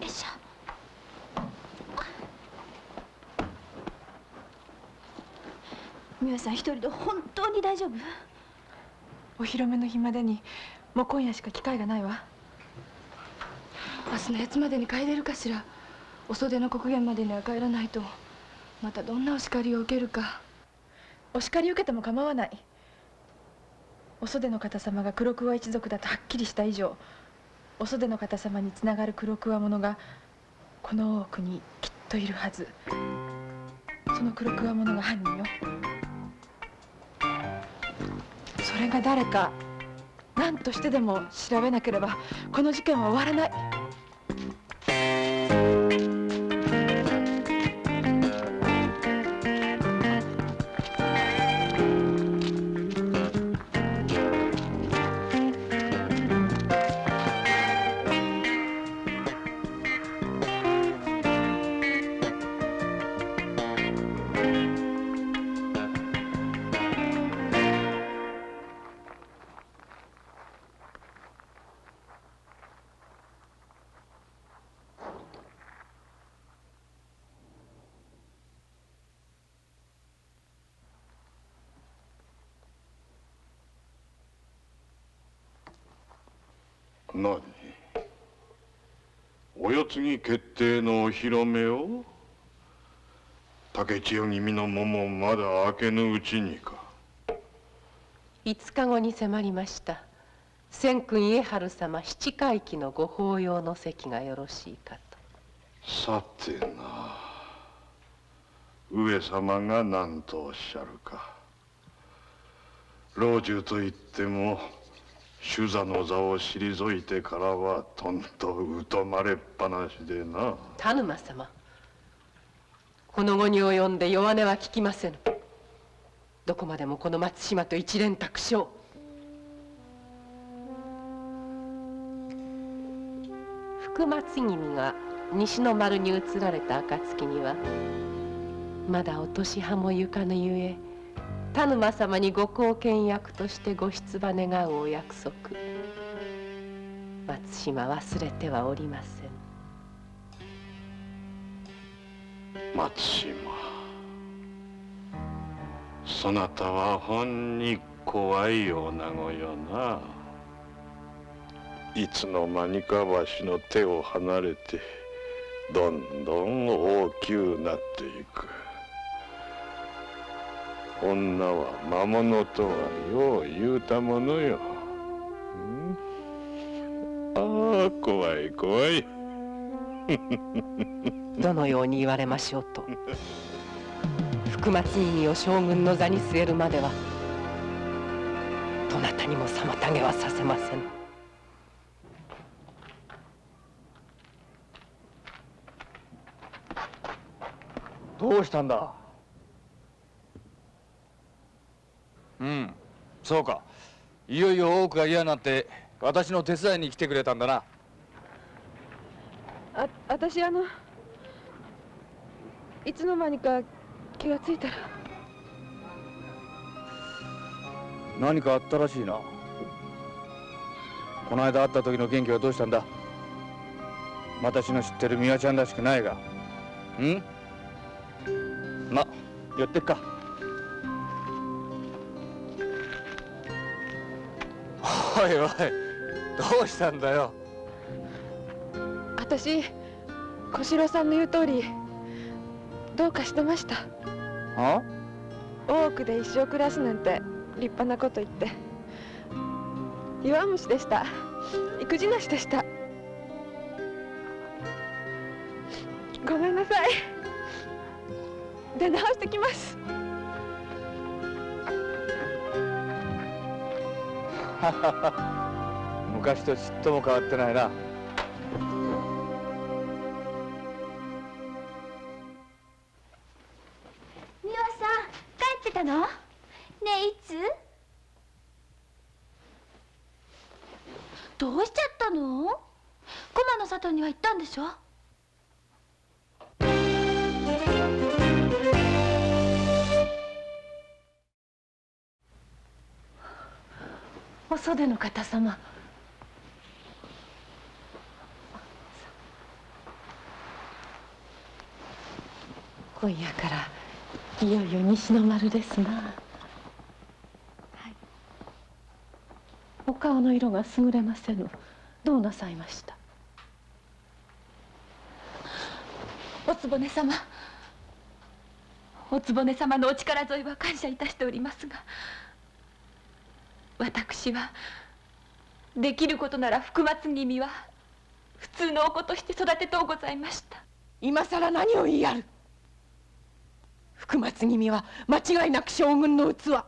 よいしょ。美和さん一人で本当に大丈夫？お披露目の日までにもう今夜しか機会がないわ。明日のやつまでに帰れるかしら。お袖の刻限までには帰らないとまたどんなお叱りを受けるか。お叱り受けても構わない。お袖の方様が黒桑一族だとはっきりした以上、お袖の方様につながる黒桑者がこの大奥にきっといるはず。その黒桑者が犯人よ。それが誰か何としてでも調べなければこの事件は終わらない。何？お世継ぎ決定のお披露目を？竹千代君のももまだ開けぬうちにか。5日後に迫りました。千君家春様七回忌のご法要の席がよろしいかと。さてな、上様が何とおっしゃるか。老中といっても主座の座を退いてからはとんと疎まれっぱなしでな。田沼様、この後に及んで弱音は聞きませぬ。どこまでもこの松島と一蓮托生。福松君が西の丸に移られた暁にはまだお年葉もゆかぬゆえ、田沼様にご後見役としてご出馬願うお約束、松島忘れてはおりません。松島、そなたはほんに怖いようなごよな。いつの間にかわしの手を離れてどんどん大きゅうなっていく。女は魔物とはよう言うたものよ。ああ、怖い怖い。どのように言われましょうと、福松君を将軍の座に据えるまではどなたにも妨げはさせません。どうしたんだ？そうか。いよいよ大奥が嫌になって私の手伝いに来てくれたんだな。私いつの間にか気がついたら。何かあったらしいな。この間会った時の元気はどうしたんだ？私の知ってる美和ちゃんらしくないが。ま、寄ってっか。おいおい、どうしたんだよ。私小四郎さんの言う通りどうかしてました。大奥で一生暮らすなんて立派なこと言って弱虫でした。育児なしでした。ごめんなさい。出直してきます。昔とちっとも変わってないな。美和さん、帰ってたの？ねえ、いつ？どうしちゃったの？駒の里には行ったんでしょ？お袖の方様。今夜からいよいよ西の丸ですな。はい。お顔の色が優れませぬ。どうなさいました？お局様、お局様のお力添えは感謝いたしておりますが、私はできることなら福松君は普通のお子として育てとうございました。今さら何を言いやる。福松君は間違いなく将軍の器。我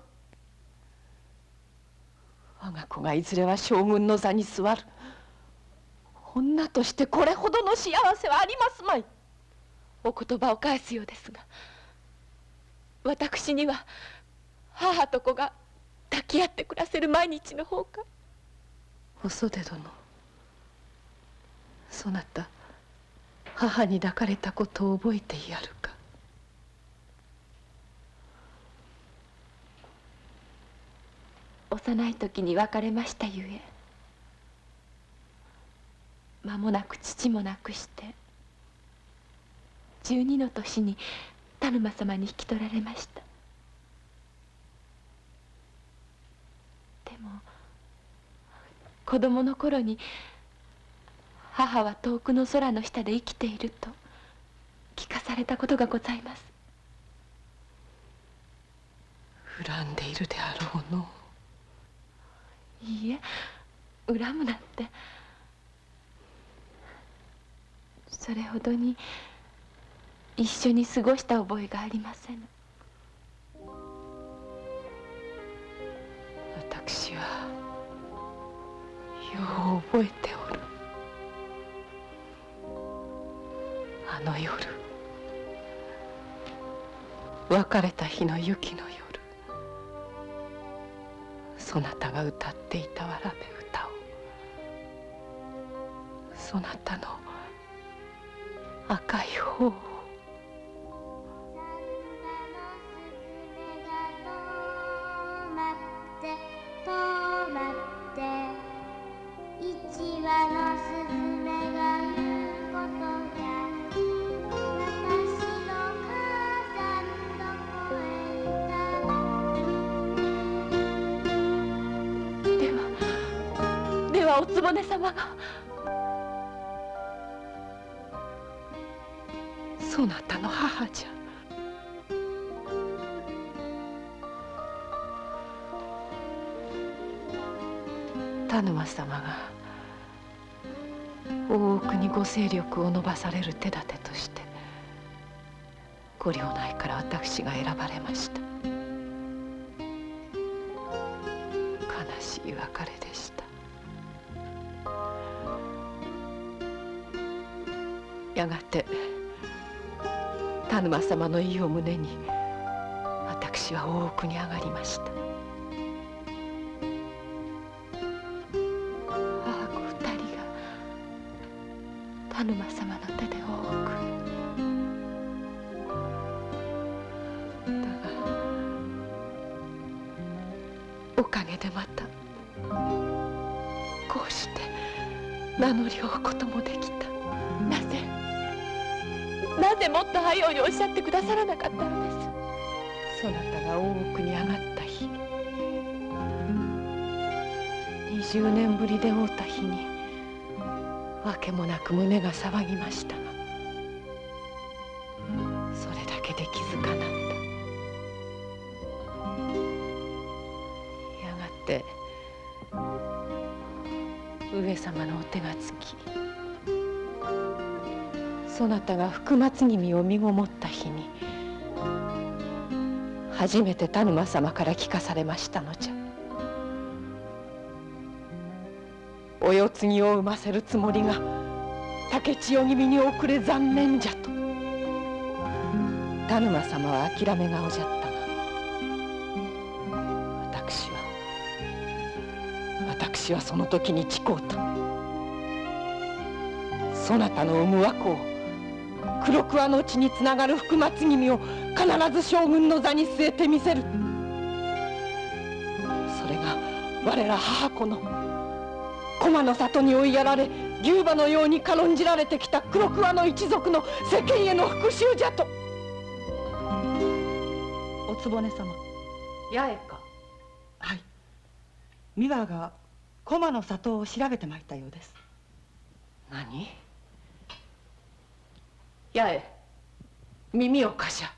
が子がいずれは将軍の座に座る。女としてこれほどの幸せはありますまい。お言葉を返すようですが、私には母と子が抱き合って暮らせる毎日の方が。お袖殿、そなた母に抱かれたことを覚えていやるか。幼い時に別れましたゆえ、間もなく父も亡くして12の年に田沼様に引き取られました。でも子供の頃に母は遠くの空の下で生きていると聞かされたことがございます。恨んでいるであろうの。いいえ、恨むなんて。それほどに一緒に過ごした覚えがありません。私はよう覚えておる。あの夜、別れた日の雪の夜、そなたが歌っていたわらべ歌を、そなたの赤い頬をお局様が。そなたの母じゃ。田沼様が大奥にご勢力を伸ばされる手立てとしてご領内から私が選ばれました。悲しい別れでした。やがて田沼様の意を胸に私は大奥に上がりました。母子二人が田沼様の手で大奥へ。だがおかげでまたこうして名乗りを置くこともできた。なぜもっと早うにおっしゃってくださらなかったのです。そなたが大奥に上がった日、20年ぶりで会うた日に訳もなく胸が騒ぎましたが、それだけで気づかなんだ。やがて上様のお手がつき、そなたが福松君を身ごもった日に初めて田沼様から聞かされましたのじゃ。お世継ぎを産ませるつもりが竹千代君に遅れ残念じゃと。田沼様は諦め顔じゃったが、私はその時に誓うた。そなたの産む和子を黒桑の地につながる福松君を必ず将軍の座に据えてみせる。それが我ら母子の駒の里に追いやられ牛馬のように軽んじられてきた黒桑の一族の世間への復讐じゃと。局様。八重か。はい。美和が駒の里を調べてまいったようです。何？八重、耳を貸しゃ。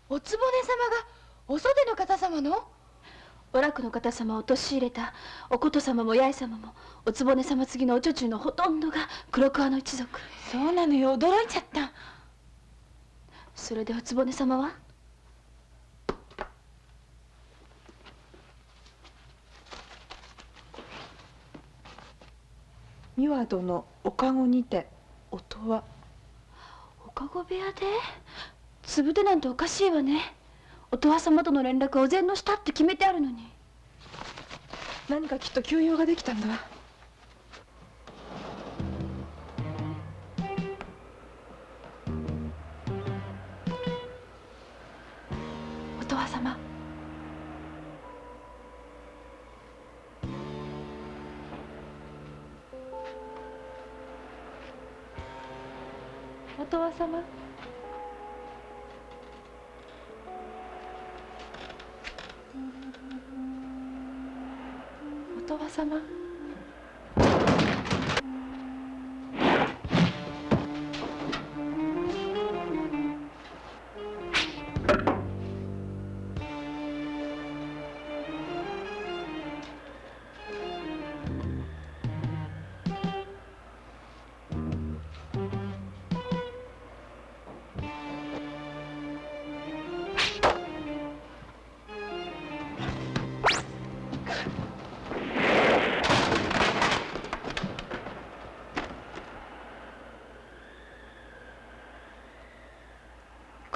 お局様がお袖の方様の？お楽の方様を陥れたお琴様も八重様もお局様次のお女中のほとんどが黒桑の一族。そうなのよ、驚いちゃった。それでお局様は？美和殿、おかごにて音は？おかご部屋で？つぶてなんておかしいわね。おとわ様との連絡はお膳の下って決めてあるのに。何かきっと急用ができたんだわ。おとわ様。おとわ様。おとわ様。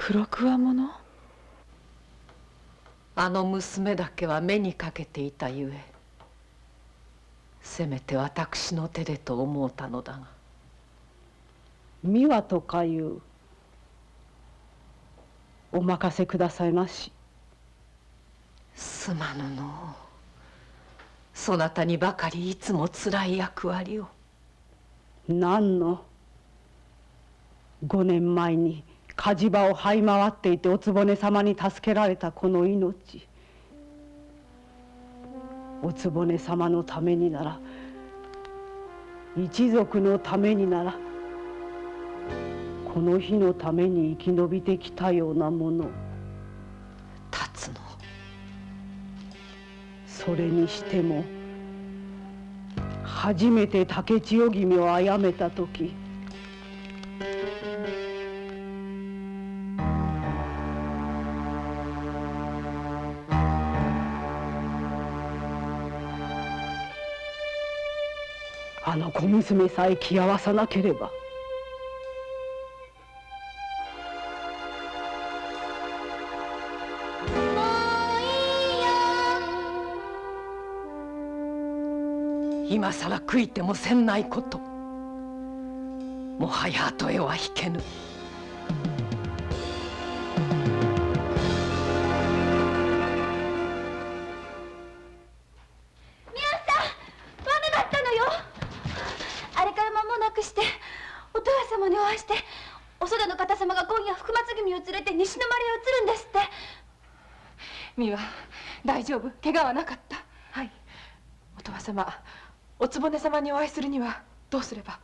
黒桑者？あの娘だけは目にかけていたゆえ、せめて私の手でと思うたのだが。美和とかいうお任せくださいまし。すまぬのう。そなたにばかりいつもつらい役割を。何の5年前に火事場を這い回っていてお局様に助けられたこの命、お局様のためになら、一族のためになら、この日のために生き延びてきたようなもの。辰野。それにしても初めて竹千代君を殺めた時、あの小娘さえ気合わさなければ。今さら悔いてもせんないこと。もはや後へは引けぬ。あれから間もなくしておとわ様にお会いして、お袖の方様が今夜福松君を連れて西の丸へ移るんですって。美和、大丈夫？怪我はなかった？はい。おとわ様、お局様にお会いするにはどうすれば？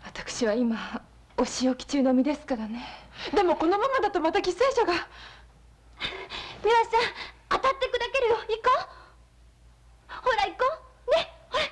私は今お仕置き中の身ですからね。でもこのままだとまた犠牲者が。美和さん、当たって砕けるよ。行こう。ほら行こうね。ほら。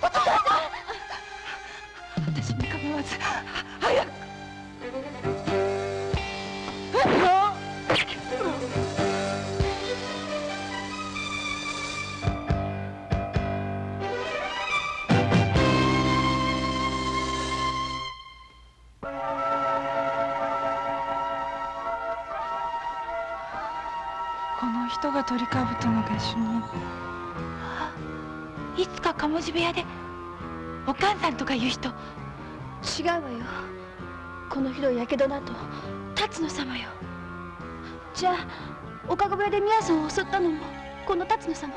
お父さん、私に構わず早く。この人が鳥かぶとの下手人。いつか鴨路部屋でお母さんとかいう人。違うわよ。このひどいやけどの後辰野様よ。じゃあおかご部屋で宮さんを襲ったのもこの辰野様？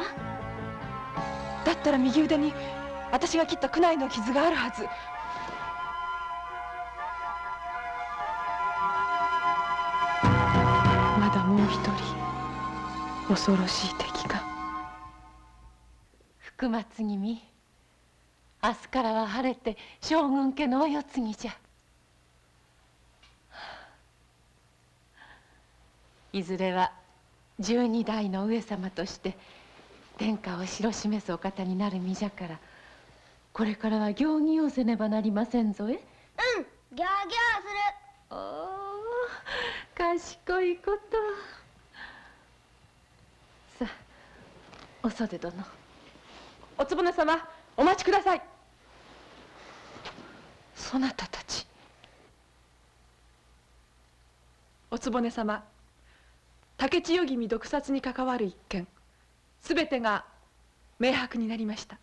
だったら右腕に私が切った宮内の傷があるはず。まだもう一人恐ろしい敵が。福松君、明日からは晴れて将軍家のお世継ぎじゃ。いずれは12代の上様として天下を知らしめすお方になる身じゃから、これからは行儀をせねばなりませんぞえ。うん、ギャーギャーする。おお、賢いこと。さあ、お袖殿。おつぼね様、お待ちください。そなたたち。おつぼね様、竹千代君毒殺に関わる一件、すべてが明白になりました。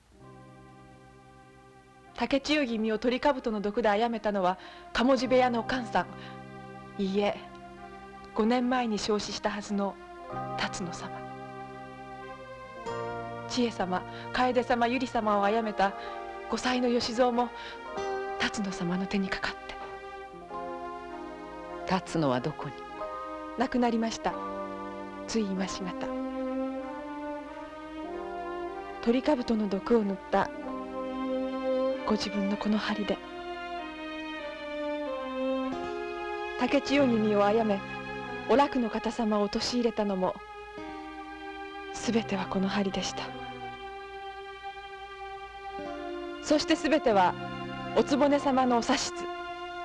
竹千代君を鳥兜の毒で殺めたのは鴨路部屋のおかんさん、いいえ5年前に焼死したはずの辰野様。千恵様、楓様、百合様を殺めた5歳の吉蔵も辰野様の手にかかって。辰野はどこに？亡くなりました。つい今しがた。鳥兜の毒を塗ったご自分のこの針で竹千代君を殺めお楽の方様を陥れたのもすべてはこの針でした。そしてすべてはおつぼね様のお指図。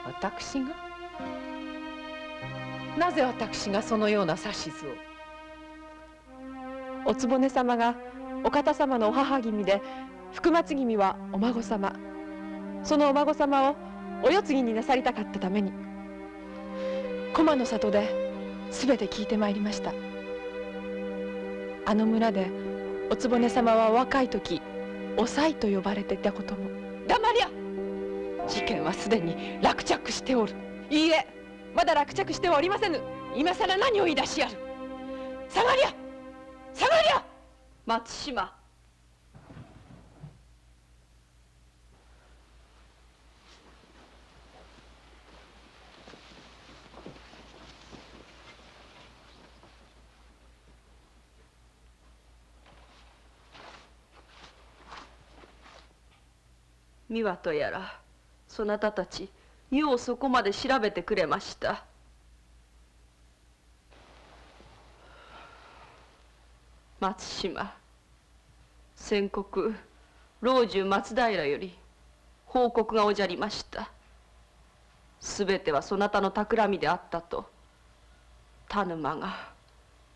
私が？なぜ私がそのような指図を？おつぼね様がお方様のお母君で、福松君はお孫様。そのお孫様をお世継ぎになさりたかったために駒の里ですべて聞いてまいりました。あの村でおつぼね様はお若い時おさいと呼ばれていたことも。黙りゃ！事件はすでに落着しておる。いいえ、まだ落着してはおりませぬ。今さら何を言い出しやる。下がりゃ！下がりゃ！松島。美和とやらそなたたちようそこまで調べてくれました。松島、先刻老中松平より報告がおじゃりました。すべてはそなたの企みであったと田沼が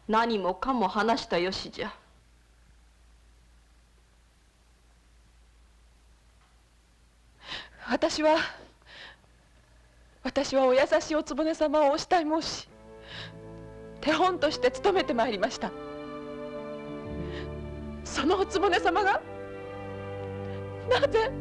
何もかも話したよしじゃ。私はお優しいおつぼね様をお慕い申し手本として務めてまいりました。そのおつぼね様がなぜ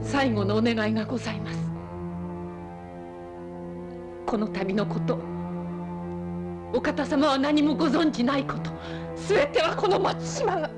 最後のお願いがございます。この度のことお方様は何もご存じないこと、すべてはこの松島が。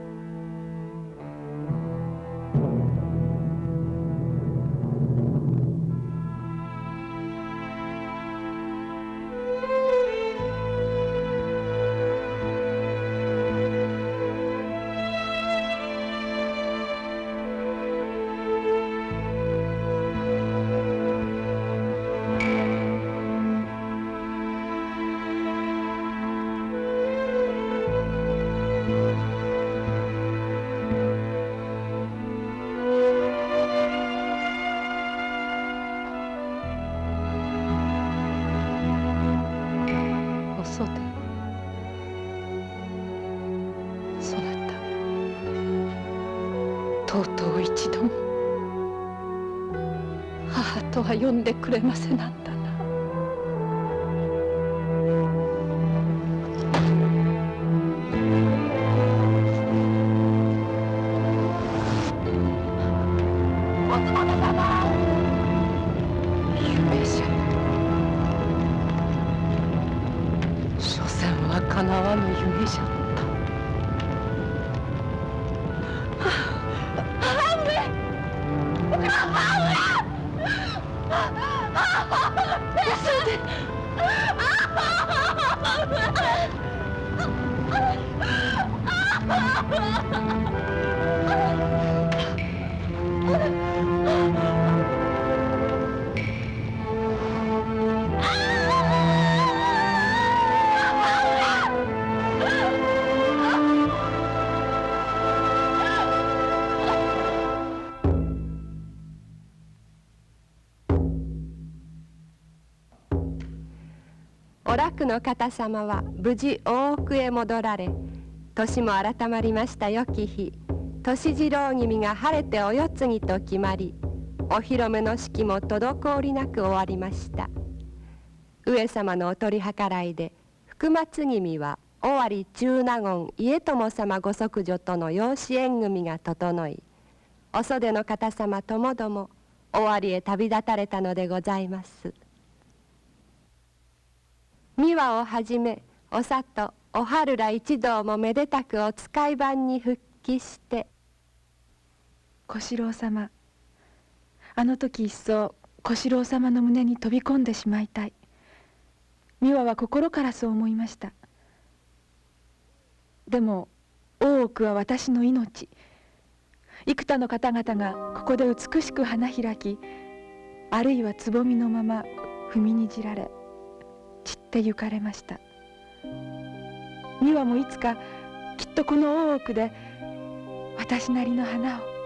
とうとう一度も母とは呼んでくれませなんだな。松本様、夢じゃ。所詮はかなわぬ夢じゃった。お楽の方様は無事大奥へ戻られ、年も改まりました良き日、年次郎君が晴れてお世継ぎと決まり、お披露目の式も滞りなく終わりました。上様のお取り計らいで福松君は尾張中納言家友様ご息女との養子縁組が整い、お袖の方様ともども尾張へ旅立たれたのでございます。三輪をはじめお里お春ら一同もめでたくお使い番に復帰して。小四郎様、あの時一層小四郎様の胸に飛び込んでしまいたい。三輪は心からそう思いました。でも大奥は私の命。幾多の方々がここで美しく花開き、あるいはつぼみのまま踏みにじられ散ってゆかれました。三輪もいつかきっとこの大奥で私なりの花を